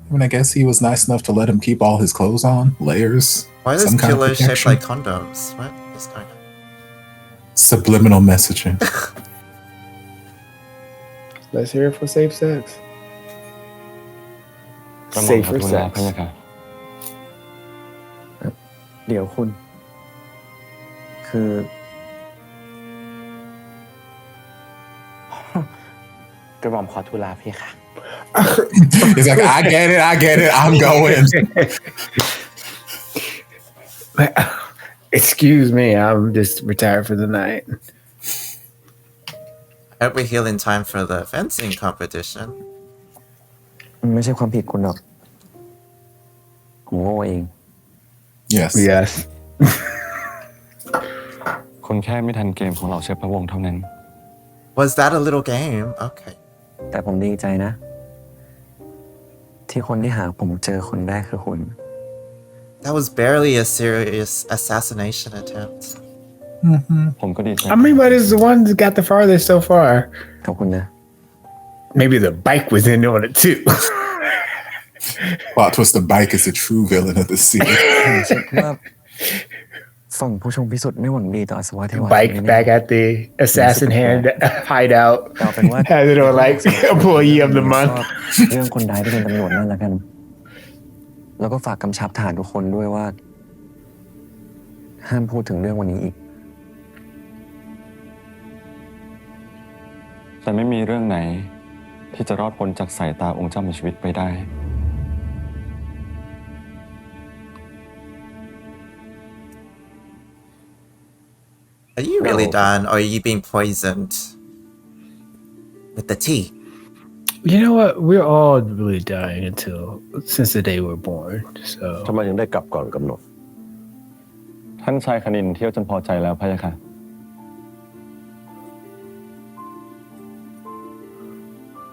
[SPEAKER 2] I mean, I guess he was nice enough to let him keep all his clothes on, layers.
[SPEAKER 1] Why is
[SPEAKER 2] some kind of
[SPEAKER 1] pillow shaped
[SPEAKER 2] protection.
[SPEAKER 1] like condoms? What is going on?
[SPEAKER 2] Subliminal messaging.
[SPEAKER 3] Let's hear it for safe sex.
[SPEAKER 13] กระหม่อม
[SPEAKER 3] Safer
[SPEAKER 13] ขอทูลลา
[SPEAKER 3] sex.
[SPEAKER 13] พระยาค่ะเดี๋ยวคุณ คือ กระหม่อมขอทูลลาพี่ค่ะ
[SPEAKER 2] He's like, I get it, I'm going.
[SPEAKER 3] Excuse me, I'm just retired for the night.
[SPEAKER 1] I hope we heal in time for the fencing competition.
[SPEAKER 13] ไม่ใช่ความผิดคุณหรอกผมโง่เอง
[SPEAKER 2] Yes.
[SPEAKER 3] Yes.
[SPEAKER 13] คุณแค่ไม่ทันเกมของเราเชฟพระวงศ์เท่านั้น
[SPEAKER 1] Was that a little game? Okay.
[SPEAKER 13] แต่ผมดีใจนะ ที่คนที่หาผมเจอคนแรกคือคุณ
[SPEAKER 1] That was barely a serious assassination attempt.
[SPEAKER 13] ผมก็ดีใจ
[SPEAKER 3] I mean, but it's the one that got the farthest so far.
[SPEAKER 13] ขอบคุณนะ
[SPEAKER 3] Maybe the bike was in on it too.
[SPEAKER 2] Plot twist: the bike is the true villain of the series.
[SPEAKER 13] ว่าฝั่งผู้ชมพิสุทธิ์ไม่หวังดีต่ออัศวะเทวา
[SPEAKER 3] Bike back at the assassin hand hideout. Has it on like employee of the month.
[SPEAKER 13] เรื่องคนร้ายที่เป็นตำรวจนั่นแล้วกัน แล้วก็ฝากกำชับทหารทุกคนด้วยว่า ห้ามพูดถึงเรื่องวันนี้อีก แต่ไม่มีเรื่องไหนที่จะรอดพ้นจากสายตาองค์เจ้ามีชีวิตไปได้
[SPEAKER 1] Are you really done, or are you being poisoned with the tea?
[SPEAKER 3] You know what? We're all really dying since the day we're born. So
[SPEAKER 8] ทำไมยังได้กลับก่อนกำหนด
[SPEAKER 13] ท่านชายคณินเที่ยวจนพอใจแล้วพะยะค่ะ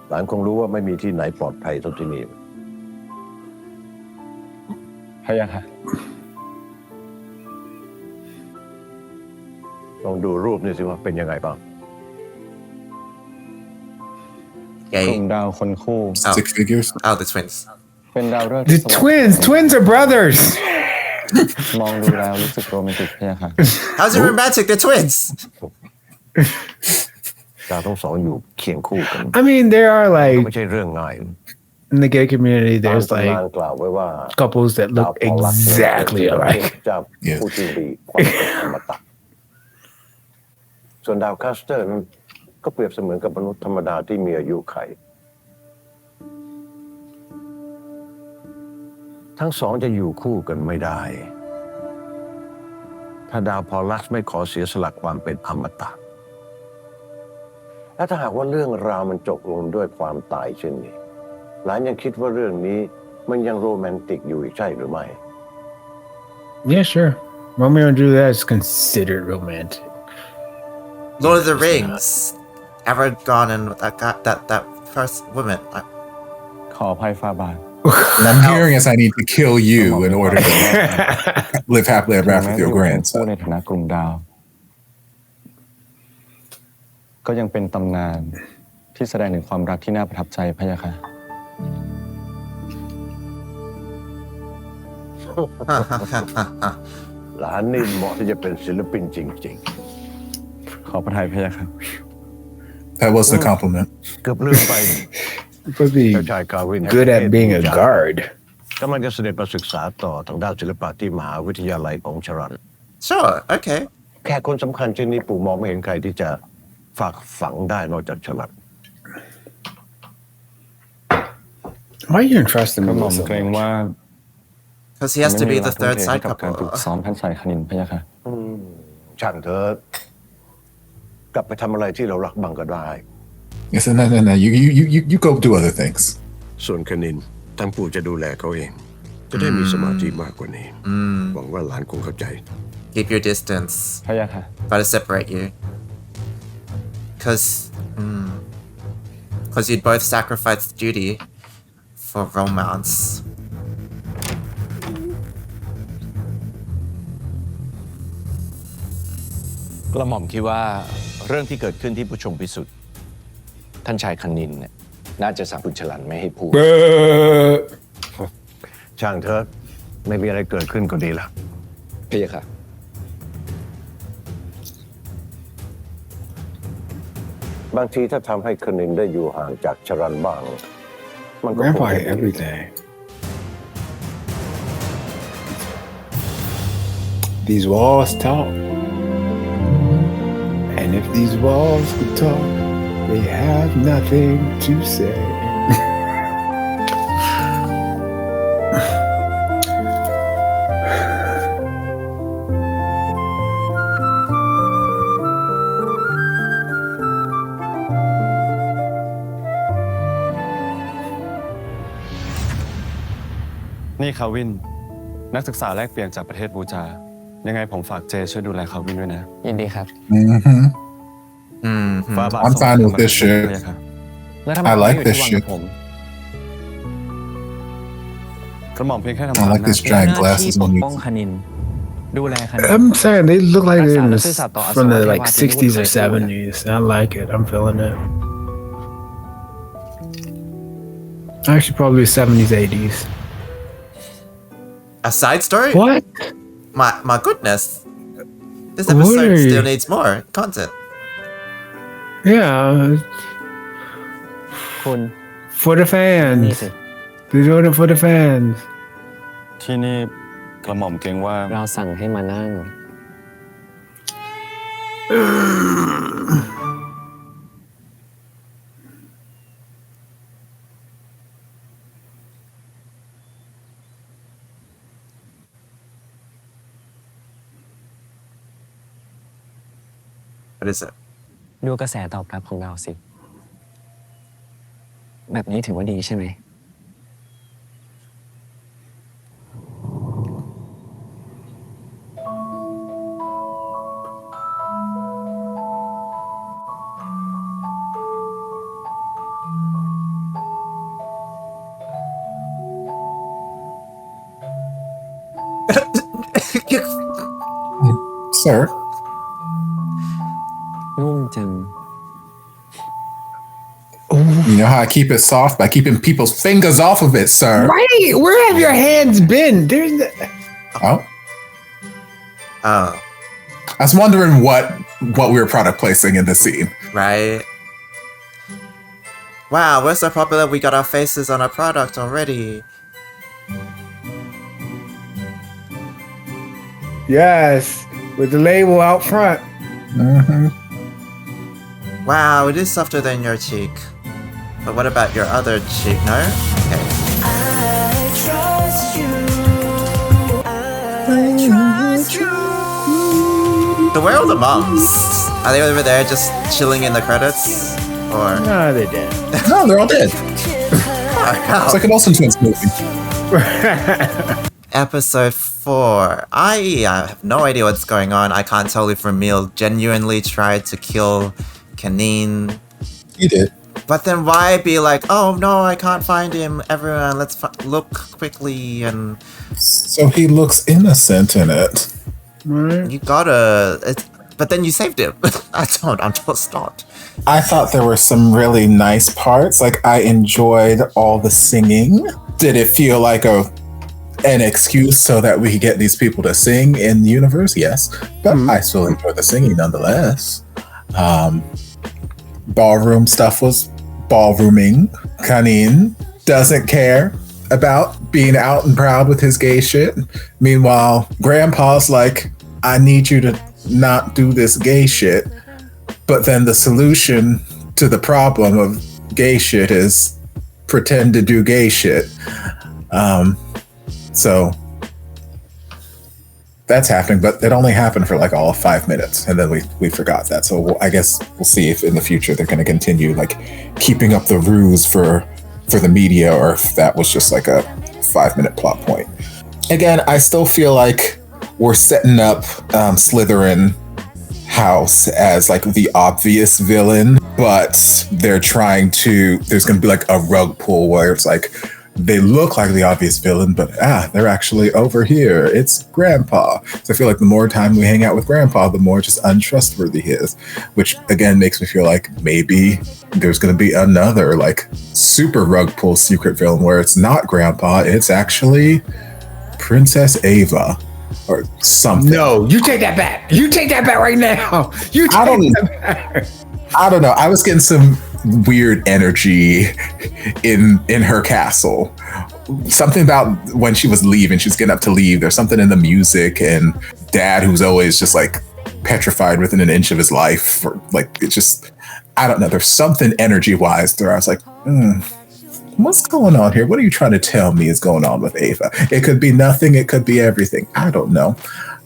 [SPEAKER 8] หลานคงรู้ว่าไม่มีที่ไหนปลอดภัยเท่าที่นี่
[SPEAKER 13] พะยะค่ะ
[SPEAKER 8] ลองดูรูปนี่สิว่าเป็นยังไงบ้าง
[SPEAKER 13] กลุ่มดาวคนคู่
[SPEAKER 2] Six figures.
[SPEAKER 1] Oh, the twins.
[SPEAKER 13] เป็นดาวฤกษ์
[SPEAKER 3] the twins are brothers.
[SPEAKER 13] มองดูแล้วรู้สึกโรแมนติกพะยะค่ะ
[SPEAKER 1] How's it romantic? They're twins.
[SPEAKER 8] ดาวทั้งสองอยู่เคียงคู่กัน
[SPEAKER 3] I mean, there are
[SPEAKER 8] ก็
[SPEAKER 3] like
[SPEAKER 8] ไม่ใช่เรื่องง่าย
[SPEAKER 3] in the gay community, there's
[SPEAKER 8] ตาม
[SPEAKER 3] like
[SPEAKER 8] ตำนานกล่าวไว้ว่า
[SPEAKER 3] couples that
[SPEAKER 8] ดาว
[SPEAKER 3] look
[SPEAKER 8] พอลักษณ์
[SPEAKER 3] exactly
[SPEAKER 8] เนี่ย
[SPEAKER 3] alike.
[SPEAKER 8] เจ้าผู้ที่มีความเป็นอมตะส่วนดาวคัสเตอร์นั้นก็เปรียบเสมือนกับมนุษย์ธรรมดาที่มีอายุไข ทั้งสองจะอยู่คู่กันไม่ได้ ถ้าดาวพอลัสไม่ขอเสียสละความเป็นอมตะ และถ้าหากว่าเรื่องราวมันจบลงด้วยความตายเช่นนี้หลานยังคิดว่าเรื่องนี้มันยังโรแมนติกอยู่อีกใช่หรือไม่
[SPEAKER 3] Yeah, sure. Romeo and Juliet is considered romantic.
[SPEAKER 1] Lord of the Rings. Aragorn and that first woman.
[SPEAKER 13] ขออภัยฟาบาท
[SPEAKER 2] And I'm hearing as I need to kill you in order to live happily ever after with your
[SPEAKER 13] คู่
[SPEAKER 2] grandson.
[SPEAKER 13] ในฐานะกลุ่มดาว ก็ยังเป็นตำนานที่แสดงถึงความรักที่น่าประทับใจพะยะค่ะ
[SPEAKER 8] หลานนี่เหมาะที่จะเป็นศิลปินจริง
[SPEAKER 13] ขอพระทัยพะยะค่ะ
[SPEAKER 2] That wasn't a compliment.
[SPEAKER 8] ๆ เกือบลืมไป
[SPEAKER 3] Supposed to be
[SPEAKER 8] เจ้าชายกาวิน
[SPEAKER 3] good at being a guard.
[SPEAKER 8] กำลังจะเสด็จมาศึกษาต่อทางด้านศิลปะที่มหาวิทยาลัยของชรัน
[SPEAKER 1] Sure, okay.
[SPEAKER 8] แขกคนสำคัญเช่นนี้ปู่มองไม่เห็นใครที่จะฝากฝังได้นอกจากชรัน
[SPEAKER 3] Why are you entrusting
[SPEAKER 13] ก
[SPEAKER 3] me
[SPEAKER 13] ระหม่อ
[SPEAKER 3] with
[SPEAKER 13] มเกรง
[SPEAKER 3] someone?
[SPEAKER 13] ว่า
[SPEAKER 1] Because he has to be the third
[SPEAKER 13] ไม่มี
[SPEAKER 1] side
[SPEAKER 13] เวลาทุ่มเทให้กับการ
[SPEAKER 1] couple.
[SPEAKER 13] ฝึกซ้อมท่านชายคณินพะยะค่ะ
[SPEAKER 8] ช่างเถอะกลับไปทำอะไรที่เรารักบ้างก็ได้
[SPEAKER 2] Yes, no. You go do other things.
[SPEAKER 8] ส่วนคณินท่านปู่จะดูแลเขาเอง จะได้มีสมาธิมากกว่านี้ หวังว่าหลานคงเข้าใจ
[SPEAKER 1] keep your distance
[SPEAKER 13] พะยะค่ะ
[SPEAKER 1] try to separate you because you'd both sacrifice duty for romance
[SPEAKER 20] กระหม่อมคิดว่าเรื่องที่เกิดขึ้นที่ผู้ชมพิสุทธิ์ท่านชายคณินเนี่ยน่าจะสั่งคุณฉลันไม่ให้พูด
[SPEAKER 8] ช่างเถอะไม่มีอะไรเกิดขึ้นก็ดีละ
[SPEAKER 20] พะยะค่ะ
[SPEAKER 8] บางทีถ้าทำให้คณินได้อยู่ห่างจากชรันบ้างมันก็คง
[SPEAKER 3] Grandpa hate everything. These walls talk. And if these walls could talk, they have nothing to say.
[SPEAKER 13] นี่คาวินนักศึกษาแลกเปลี่ยนจากประเทศบูจายังไงผมฝากเจช่วยดูแลคาวินด้วยนะยินดีครับ
[SPEAKER 2] I'm fine with this shit. I like this shit.
[SPEAKER 13] กระหม่อมเพียงแค่ทำ
[SPEAKER 2] I like this giant glasses on you.
[SPEAKER 4] ป้องคณินดูแลคณิน
[SPEAKER 3] I'm saying they look like they're from the like 60s or 70s. I like it. I'm feeling it. Actually, probably 70s, 80s.
[SPEAKER 1] A side story?
[SPEAKER 3] What?
[SPEAKER 1] My goodness. This episode still needs more content.
[SPEAKER 3] Yeah.
[SPEAKER 4] คุณ
[SPEAKER 3] For the fans. They're doing it for the fans.
[SPEAKER 13] ที่นี่กระหม่อมเกรงว่าเราสั่งให้มานั่ง
[SPEAKER 1] What is it?
[SPEAKER 4] ดูกระแสตอบรับของเราสิ แบบนี้ถือว่าดีใช่ไหม
[SPEAKER 2] Sir.
[SPEAKER 4] นุ่มจัง
[SPEAKER 2] You know how I keep it soft? By keeping people's fingers off of it, sir.
[SPEAKER 3] Right? Where have your hands been? There's the...
[SPEAKER 2] Oh. I was wondering what we were product placing in the scene.
[SPEAKER 1] Right? Wow, we're so popular we got our faces on our product already.
[SPEAKER 3] Yes, with the label out front.
[SPEAKER 1] Wow, it is softer than your cheek. But what about your other cheek, no? Okay. So where are all the moms? Are they over there just chilling in the credits? Or
[SPEAKER 3] No, they're dead.
[SPEAKER 2] No, they're all dead. It's like an Olsen Twins movie.
[SPEAKER 1] Episode 4. I have no idea what's going on. I can't tell if Ramil genuinely tried to kill Kanine.
[SPEAKER 2] He did.
[SPEAKER 1] But then why be like, oh no, I can't find him. Everyone, let's look quickly and...
[SPEAKER 2] So he looks innocent in it.
[SPEAKER 1] You gotta... But then you saved him. I'm just not.
[SPEAKER 2] I thought there were some really nice parts. Like, I enjoyed all the singing. Did it feel like an excuse so that we could get these people to sing in the universe? Yes. But I still enjoyed the singing nonetheless. Ballroom stuff was ballrooming. Kanine doesn't care about being out and proud with his gay shit. Meanwhile, Grandpa's like, I need you to not do this gay shit. But then the solution to the problem of gay shit is pretend to do gay shit. So that's happening, but it only happened for like all of 5 minutes, and then we forgot that. So I guess we'll see if in the future they're going to continue like keeping up the ruse for the media, or if that was just like a 5-minute plot point. Again, I still feel like we're setting up Slytherin house as like the obvious villain, but they're trying to, there's going to be like a rug pull where it's like they look like the obvious villain, but they're actually over here. It's Grandpa. So I feel like the more time we hang out with Grandpa, the more just untrustworthy he is, which again makes me feel like maybe there's going to be another like super rug pull secret villain where it's not Grandpa, it's actually Princess Ava or something.
[SPEAKER 3] No, you take that back. You take that back right now. You take that back.
[SPEAKER 2] I don't know. I was getting some weird energy in her castle. Something about when she was leaving, she's getting up to leave. There's something in the music, and Dad, who's always just like petrified within an inch of his life, or like it just, I don't know. There's something energy-wise there. I was like, what's going on here? What are you trying to tell me is going on with Ava? It could be nothing. It could be everything. I don't know.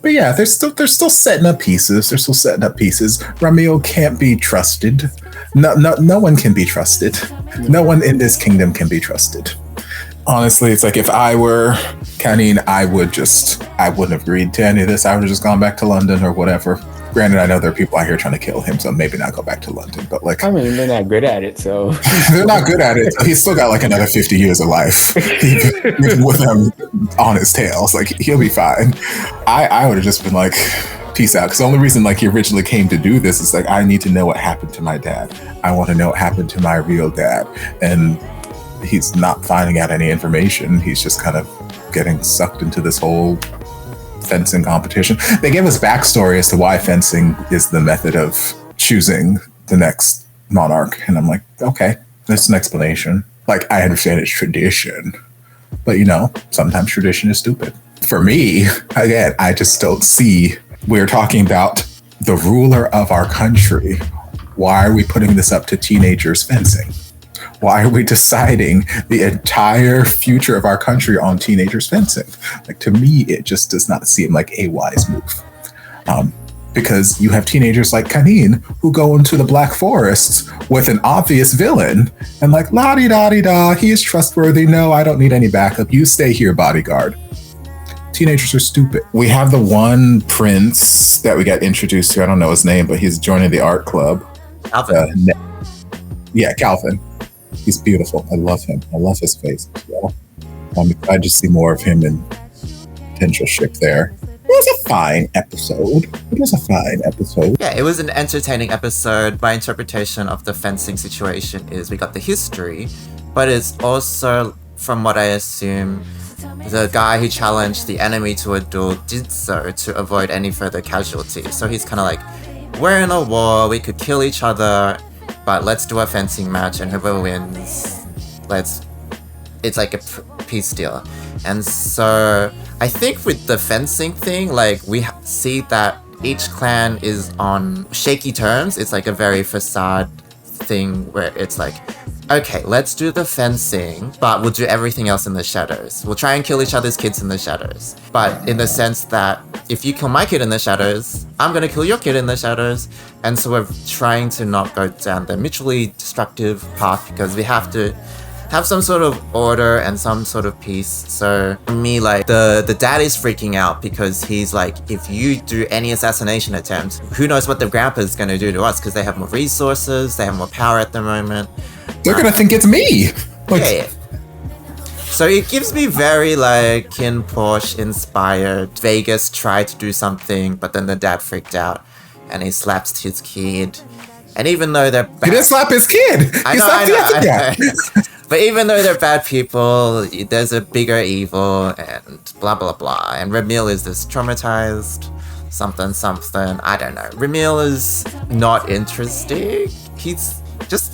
[SPEAKER 2] But yeah, they're still setting up pieces. They're still setting up pieces. Ramil can't be trusted. No one can be trusted. No one in this kingdom can be trusted. Honestly, it's like if I were Kanin, I wouldn't have agreed to any of this. I would have just gone back to London or whatever. Granted, I know there are people out here trying to kill him, so maybe not go back to London. But like,
[SPEAKER 3] I mean, they're not good at it, so
[SPEAKER 2] they're not good at it. He's still got like another 50 years of life with him on his tail. It's like he'll be fine. I would have just been like, peace out. Because the only reason like he originally came to do this is like, I need to know what happened to my dad. I want to know what happened to my real dad. And he's not finding out any information. He's just kind of getting sucked into this whole fencing competition. They give us backstory as to why fencing is the method of choosing the next monarch. And I'm like, okay, that's an explanation. Like, I understand it's tradition, but you know, sometimes tradition is stupid. For me, again, I just don't see, we're talking about the ruler of our country. Why are we putting this up to teenagers fencing? Why are we deciding the entire future of our country on teenagers fencing? Like, to me, it just does not seem like a wise move. Because you have teenagers like Kanin who go into the Black Forests with an obvious villain and like, la-di-da-di-da, he is trustworthy. No, I don't need any backup. You stay here, bodyguard. Teenagers are stupid. We have the one prince that we got introduced to. I don't know his name, but he's joining the art club.
[SPEAKER 1] Calvin.
[SPEAKER 2] Yeah, Calvin. He's beautiful. I love him. I love his face as well. I just see more of him in potential ship there. It was a fine episode.
[SPEAKER 1] Yeah, it was an entertaining episode. My interpretation of the fencing situation is we got the history, but it's also, from what I assume, the guy who challenged the enemy to a duel did so to avoid any further casualties. So he's kind of like, we're in a war, we could kill each other, but let's do a fencing match, and whoever wins, it's like a peace deal. And so I think with the fencing thing, like we see that each clan is on shaky terms. It's like a very facade thing where it's like, okay, let's do the fencing, but we'll do everything else in the shadows. We'll try and kill each other's kids in the shadows. But in the sense that if you kill my kid in the shadows, I'm gonna kill your kid in the shadows. And so we're trying to not go down the mutually destructive path because we have to have some sort of order and some sort of peace. So for me, like the dad is freaking out because he's like, if you do any assassination attempts, who knows what the grandpa's gonna do to us because they have more resources, they have more power at the moment.
[SPEAKER 2] They're gonna think it's me. Like,
[SPEAKER 1] yeah. So it gives me very like Kin Porsche inspired. Vegas tried to do something, but then the dad freaked out and he slaps his kid. And even though they're bad,
[SPEAKER 2] he didn't slap his kid.
[SPEAKER 1] I know. But even though they're bad people, there's a bigger evil and blah blah blah. And Ramil is this traumatized something. I don't know. Ramil is not interesting.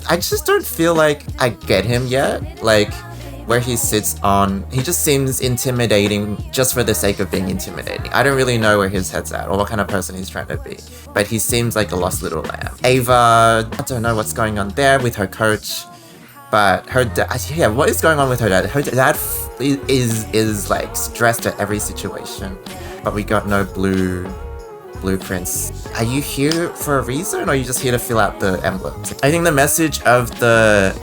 [SPEAKER 1] I just don't feel like I get him yet. Like where he sits on, he just seems intimidating just for the sake of being intimidating. I don't really know where his head's at or what kind of person he's trying to be. But he seems like a lost little lamb. Ava, I don't know what's going on there with her coach. But her dad, yeah, what is going on with her dad? Her dad is like stressed at every situation. But we got no blueprints. Are you here for a reason or are you just here to fill out the emblems? I think the message of the,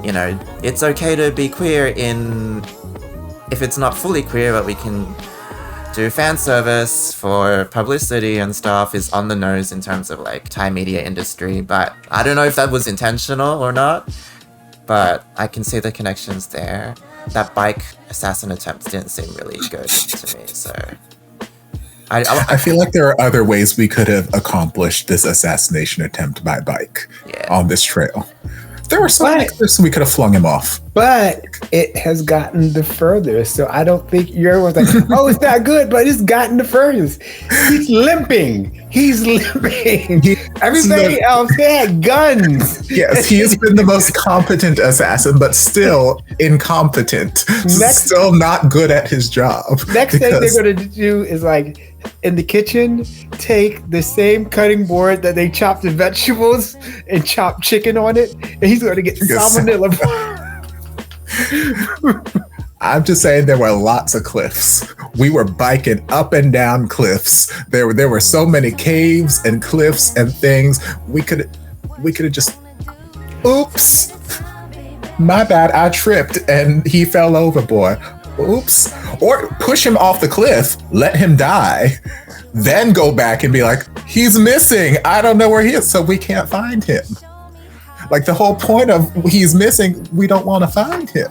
[SPEAKER 1] you know, it's okay to be queer if it's not fully queer, but we can do fan service for publicity and stuff is on the nose in terms of like Thai media industry, but I don't know if that was intentional or not, but I can see the connections there. That bike assassin attempt didn't seem really good to me, so
[SPEAKER 2] I feel like there are other ways we could have accomplished this assassination attempt by bike on this trail. There were some cliffs we could have flung him off.
[SPEAKER 3] But it has gotten the furthest. So I don't think you're like, oh, it's not good, but it's gotten the furthest. He's limping. Everybody else had guns.
[SPEAKER 2] Yes, he has been the most competent assassin, but still incompetent. Still not good at his job.
[SPEAKER 3] Next thing they're going to do is like, in the kitchen, take the same cutting board that they chop the vegetables and chop chicken on it, and he's going to get salmonella.
[SPEAKER 2] I'm just saying there were lots of cliffs. We were biking up and down cliffs. There were so many caves and cliffs and things. We could have just, oops, my bad, I tripped and he fell overboard. Oops. Or push him off the cliff, let him die, then go back and be like, he's missing. I don't know where he is, so we can't find him. Like the whole point of he's missing, we don't want to find him.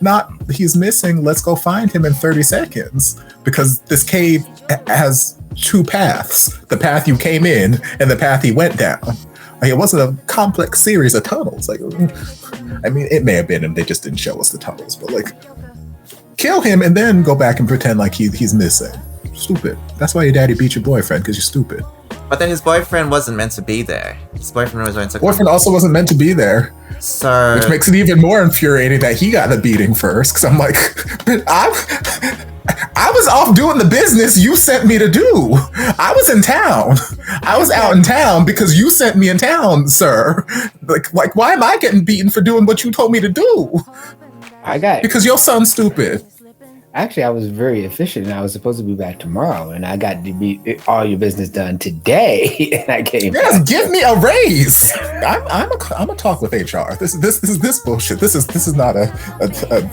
[SPEAKER 2] Not he's missing, let's go find him in 30 seconds. Because this cave has two paths. The path you came in and the path he went down. Like, it wasn't a complex series of tunnels. Like, I mean, it may have been and they just didn't show us the tunnels, but like, kill him and then go back and pretend like he's missing. Stupid. That's why your daddy beat your boyfriend, because you're stupid.
[SPEAKER 1] But then his boyfriend wasn't meant to be there. His boyfriend was meant to
[SPEAKER 2] boyfriend also wasn't meant to be there.
[SPEAKER 1] So
[SPEAKER 2] which makes it even more infuriating that he got the beating first. Because I'm like, I was off doing the business you sent me to do. I was in town. I was out in town because you sent me in town, sir. Like why am I getting beaten for doing what you told me to do? Because your son's stupid.
[SPEAKER 3] Actually, I was very efficient and I was supposed to be back tomorrow and I got to be all your business done today and I came back.
[SPEAKER 2] Give me a raise. I'm a talk with HR. This is bullshit. This is not a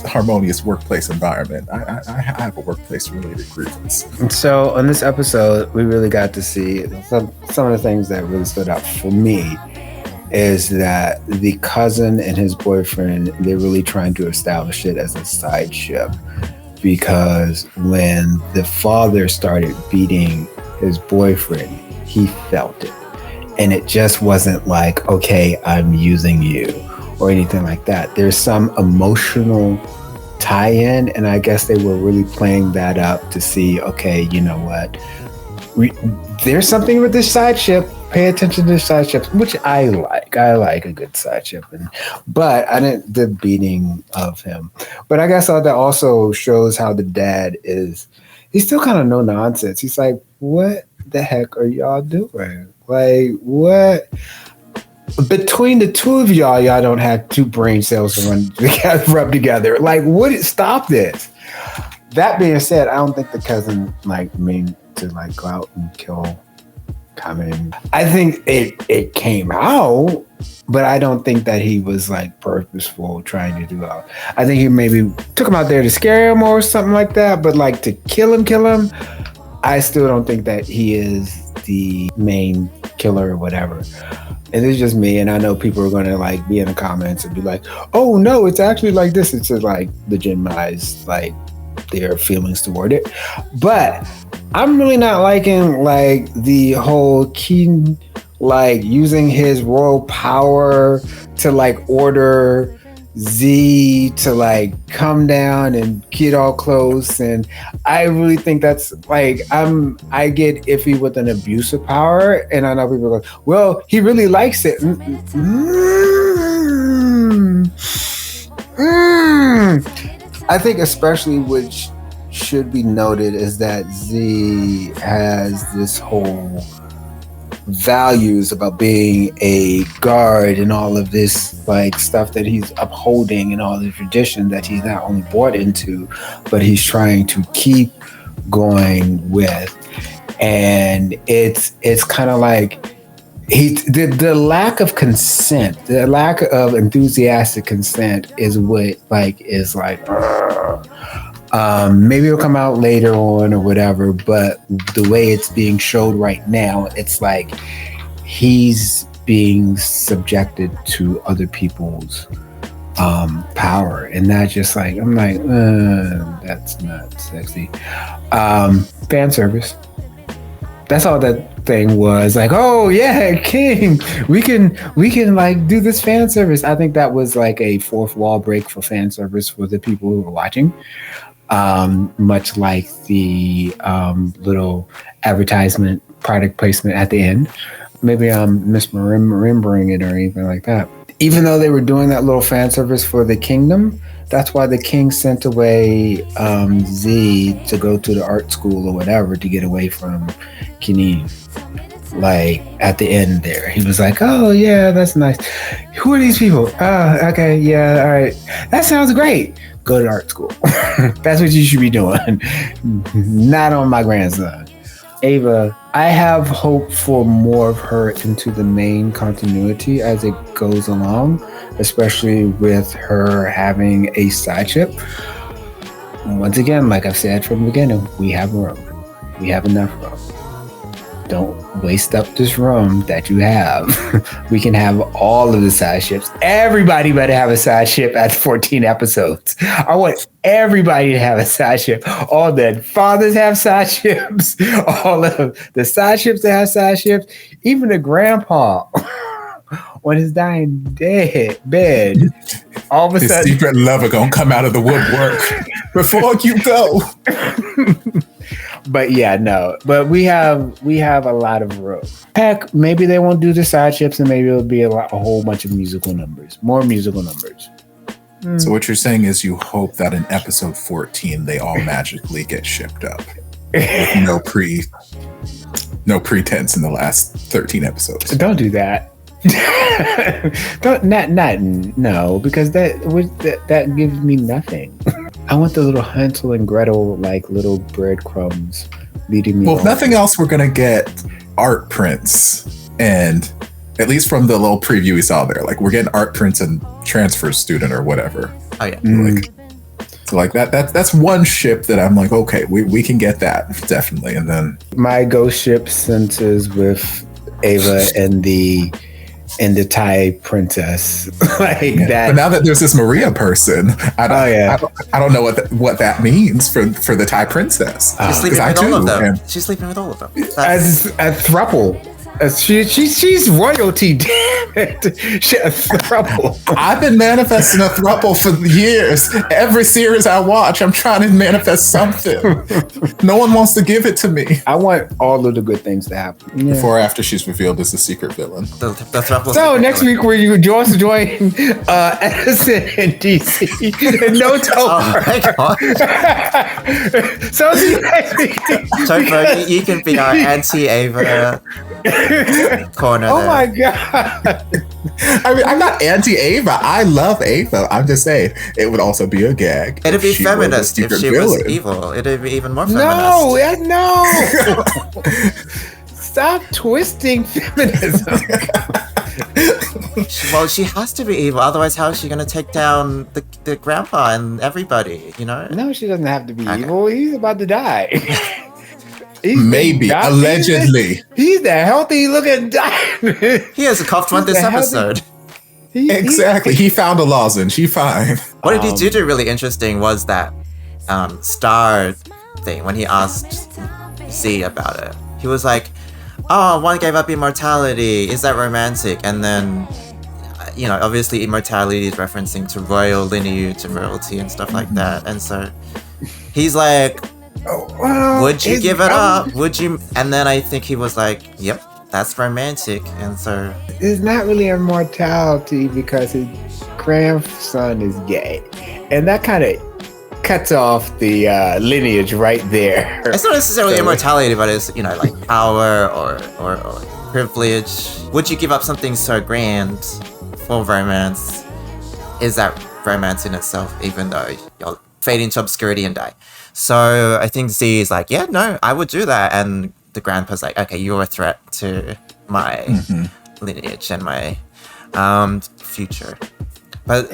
[SPEAKER 2] harmonious workplace environment. I have a workplace related grievance.
[SPEAKER 3] So on this episode, we really got to see some of the things that really stood out for me is that the cousin and his boyfriend, they're really trying to establish it as a side ship. Because when the father started beating his boyfriend, he felt it. And it just wasn't like, okay, I'm using you or anything like that. There's some emotional tie-in, and I guess they were really playing that up to see, okay, you know what? There's something with this side ship. Pay attention to the side ships, which I like. I like a good side ship, but I didn't the beating of him. But I guess that also shows how the dad is. He's still kind of no nonsense. He's like, what the heck are y'all doing? Like, what? Between the two of y'all don't have two brain cells to rub together. Like, what? Stop this. That being said, I don't think the cousin mean to go out and kill. I think it came out, but I don't think that he was purposeful trying to do that. I think he maybe took him out there to scare him or something like that, but to kill him, I still don't think that he is the main killer or whatever. And it's just me, and I know people are going to be in the comments and be like, oh no, it's actually like this. It's just legitimize their feelings toward it. But I'm really not liking the whole Keen using his royal power to order Z to come down and get all close, and I really think that's I get iffy with an abuse of power, and I know people are like, well, he really likes it. I think especially which should be noted is that Z has this whole values about being a guard and all of this stuff that he's upholding and all the tradition that he's not only bought into, but he's trying to keep going with. And it's kind of the lack of consent, the lack of enthusiastic consent is what is Maybe it'll come out later on or whatever, but the way it's being showed right now, it's like he's being subjected to other people's power, and that's just like, I'm like, that's not sexy. Fan service. That's all that thing was. Like, oh yeah, King, we can like do this fan service. I think that was like a fourth wall break for fan service for the people who were watching. Much like the little advertisement product placement at the end. Maybe I'm misremembering it or anything like that. Even though they were doing that little fan service for the kingdom, that's why the king sent away Z to go to the art school or whatever to get away from Kanin. Like at the end there, he was like, oh yeah, that's nice. Who are these people? Oh, okay, yeah, all right. That sounds great. Go to art school. That's what you should be doing. Not on my grandson. Ava, I have hope for more of her into the main continuity as it goes along, especially with her having a side chip. Once again, like I've said from the beginning, we have room. We have enough room. Don't waste up this room that you have. We can have all of the side ships. Everybody better have a side ship at 14 episodes. I want everybody to have a side ship. All the fathers have side ships. All of the side ships that have side ships. Even the grandpa on his dying bed. All of a sudden,
[SPEAKER 2] his secret lover gonna come out of the woodwork before you go.
[SPEAKER 3] But yeah, no. But we have a lot of room. Heck, maybe they won't do the side ships, and maybe it'll be a whole bunch of musical numbers, more musical numbers.
[SPEAKER 2] So what you're saying is you hope that in episode 14 they all magically get shipped up, with no pretense in the last 13 episodes.
[SPEAKER 3] Don't do that. No, because that gives me nothing. I want the little Hansel and Gretel like little breadcrumbs leading me.
[SPEAKER 2] Well, if nothing else, we're gonna get art prints, and at least from the little preview we saw there, like we're getting art prints and transfer student or whatever.
[SPEAKER 1] Oh yeah.
[SPEAKER 2] Like that's one ship that I'm like, okay, we can get that definitely. And then
[SPEAKER 3] my ghost ship senses with Ava and the Thai princess like that.
[SPEAKER 2] But now that there's this Maria person, I don't know what that means for the Thai princess.
[SPEAKER 1] She's sleeping with all of them. She's sleeping with all of them.
[SPEAKER 3] As a throuple. She's royalty, damn it. A throuple.
[SPEAKER 2] I've been manifesting a throuple for years. Every series I watch, I'm trying to manifest something. No one wants to give it to me.
[SPEAKER 3] I want all of the good things to happen.
[SPEAKER 2] Yeah. Before or after she's revealed as the secret villain.
[SPEAKER 1] The throuple.
[SPEAKER 3] So next week where you also join Edison in DC and no Topher.
[SPEAKER 1] Oh my god.
[SPEAKER 3] So see you next week.
[SPEAKER 1] Topher, you can be our anti-Ava corner.
[SPEAKER 3] Oh
[SPEAKER 1] there.
[SPEAKER 3] my god.
[SPEAKER 2] I mean, I'm not anti-Ava. I love Ava. I'm just saying it would also be a gag.
[SPEAKER 1] It'd be feminist if she was evil. It'd be even more feminist.
[SPEAKER 3] No. Stop twisting feminism.
[SPEAKER 1] Well, she has to be evil. Otherwise, how is she going to take down the grandpa and everybody, you know?
[SPEAKER 3] No, she doesn't have to be evil. He's about to die.
[SPEAKER 2] Maybe, allegedly.
[SPEAKER 3] He's the healthy looking diamond.
[SPEAKER 1] He has a coughed one this episode.
[SPEAKER 2] Exactly. He found a lozenge. She fine.
[SPEAKER 1] What did he do really interesting was that star thing when he asked Z about it. He was like, oh, one gave up immortality. Is that romantic? And then, you know, obviously immortality is referencing to royal lineage and royalty and stuff like that. And so he's like, would you give it up? Would you? And then I think he was like, yep, that's romantic. And so
[SPEAKER 3] it's not really immortality because his grandson is gay. And that kind of cuts off the lineage right there.
[SPEAKER 1] It's not necessarily immortality, but it's, you know, like power or privilege. Would you give up something so grand for romance? Is that romance in itself, even though you'll fade into obscurity and die? So I think Z is like, yeah, no, I would do that. And the grandpa's like, okay, you're a threat to my lineage and my future. But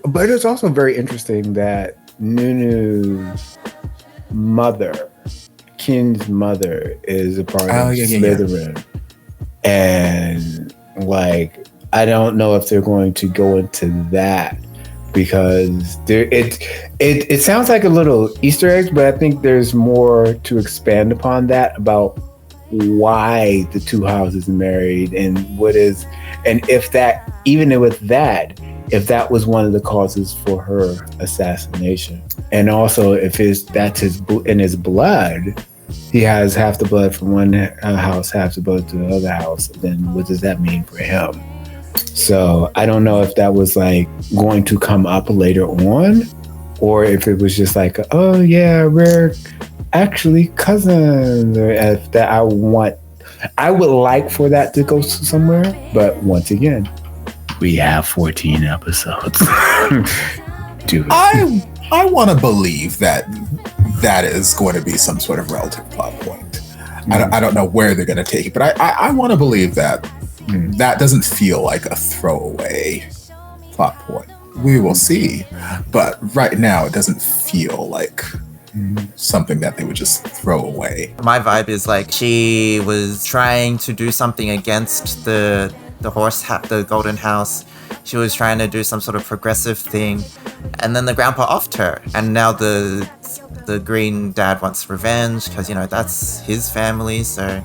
[SPEAKER 3] but it's also very interesting that Nunu's mother, Kin's mother, is a part of Slytherin. And like, I don't know if they're going to go into that because it sounds like a little Easter egg, but I think there's more to expand upon that about why the two houses married and if that, even with that, if that was one of the causes for her assassination. And also if that's in his blood, he has half the blood from one house, half the blood to the other house, then what does that mean for him? So I don't know if that was like going to come up later on, or if it was just like, oh yeah, we're actually cousins, or if that I would like for that to go somewhere. But once again, we have 14 episodes.
[SPEAKER 2] I want to believe that is going to be some sort of relative plot point. I don't know where they're going to take it, but I want to believe that that doesn't feel like a throwaway plot point. We will see, but right now it doesn't feel like something that they would just throw away.
[SPEAKER 1] My vibe is like she was trying to do something against the golden house. She was trying to do some sort of progressive thing, and then the grandpa offed her, and now the green dad wants revenge because, you know, that's his family. So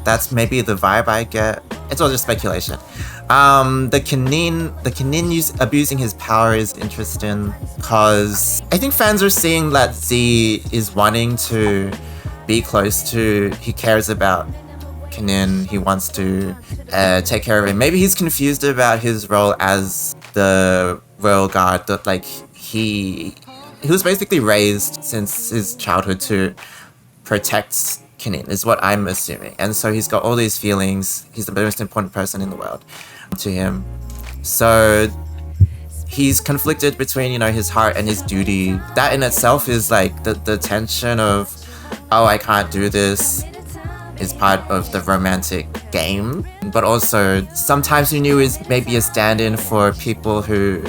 [SPEAKER 1] that's maybe the vibe I get. It's all just speculation. The Kanin abusing his power is interesting because I think fans are seeing that Z is wanting to be close to, he cares about Kanin, he wants to take care of him. Maybe he's confused about his role as the royal guard, that like he was basically raised since his childhood to protect Kanin, is what I'm assuming. And so he's got all these feelings. He's the most important person in the world to him. So he's conflicted between, you know, his heart and his duty. That in itself is like the tension of, oh, I can't do this, is part of the romantic game. But also sometimes Nunu is maybe a stand-in for people who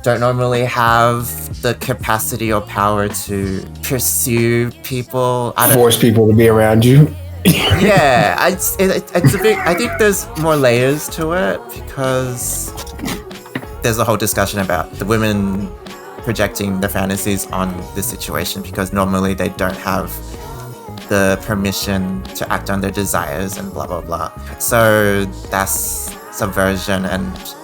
[SPEAKER 1] don't normally have the capacity or power to pursue people.
[SPEAKER 3] Force people to be around you.
[SPEAKER 1] Yeah, it's a big. I think there's more layers to it because there's a whole discussion about the women projecting their fantasies on this situation because normally they don't have the permission to act on their desires and blah blah blah. So that's subversion and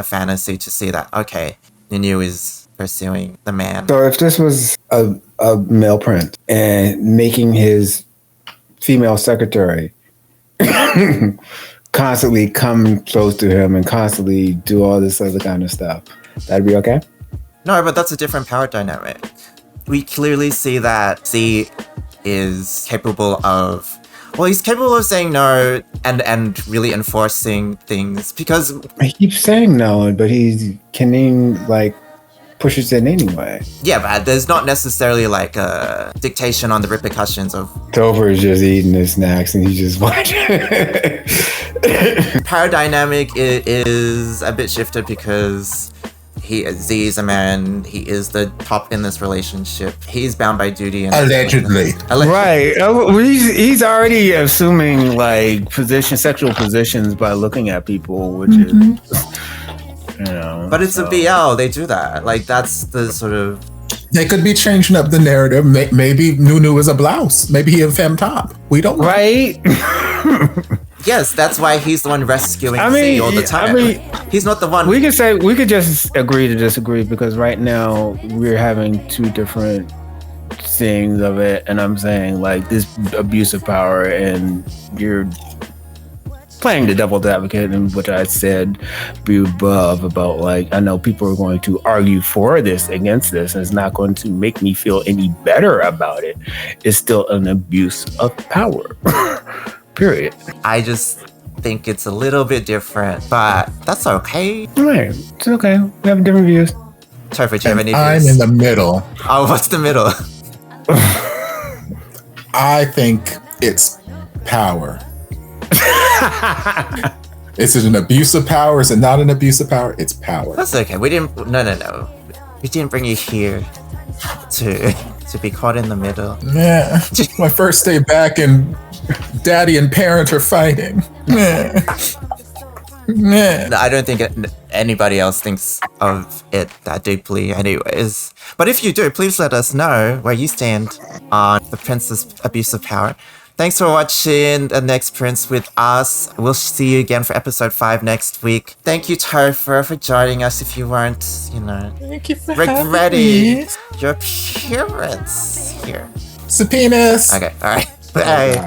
[SPEAKER 1] a fantasy to see that, okay, Nunu is pursuing the man.
[SPEAKER 3] So if this was a male prince and making his female secretary constantly come close to him and constantly do all this other kind of stuff, that'd be okay?
[SPEAKER 1] No, but that's a different power dynamic. We clearly see that Z is capable of, well, he's capable of saying no and really enforcing things because
[SPEAKER 3] he keeps saying no, but Kanin like pushes it anyway.
[SPEAKER 1] Yeah, but there's not necessarily like a dictation on the repercussions of.
[SPEAKER 3] Topher is just eating his snacks and he's just watching.
[SPEAKER 1] Power dynamic is a bit shifted because Z is a man. He is the top in this relationship. He's bound by duty. And
[SPEAKER 2] Allegedly.
[SPEAKER 3] Right. He's already assuming like sexual positions by looking at people, which is, you know.
[SPEAKER 1] But it's a BL. They do that. Like that's the sort of.
[SPEAKER 2] They could be changing up the narrative. Maybe Nunu is a blouse. Maybe he a femme top. We don't know.
[SPEAKER 3] Right.
[SPEAKER 1] Yes, that's why he's the one rescuing Z all the time. He's not the one.
[SPEAKER 3] We could just agree to disagree because right now we're having two different things of it, and I'm saying like this abuse of power, and you're playing the devil's advocate, and which I said above about like I know people are going to argue for this against this, and it's not going to make me feel any better about it. It's still an abuse of power. Period.
[SPEAKER 1] I just think it's a little bit different, but that's okay.
[SPEAKER 3] Right, it's okay. We have different views.
[SPEAKER 1] Topher, do you have any views?
[SPEAKER 2] I'm in the middle.
[SPEAKER 1] Oh, what's the middle?
[SPEAKER 2] I think it's power. Is it an abuse of power? Is it not an abuse of power? It's power.
[SPEAKER 1] That's okay. We didn't. No. We didn't bring you here to be caught in the middle.
[SPEAKER 2] Yeah. My first day back and daddy and parent are fighting. Yeah.
[SPEAKER 1] No, I don't think anybody else thinks of it that deeply anyways. But if you do, please let us know where you stand on the prince's abuse of power. Thanks for watching The Next Prince with us. We'll see you again for episode 5 next week. Thank you, Topher, for joining us if you weren't,
[SPEAKER 2] Thank you for
[SPEAKER 1] regretting your appearance here.
[SPEAKER 2] Subpoenas.
[SPEAKER 1] Okay, alright. Bye.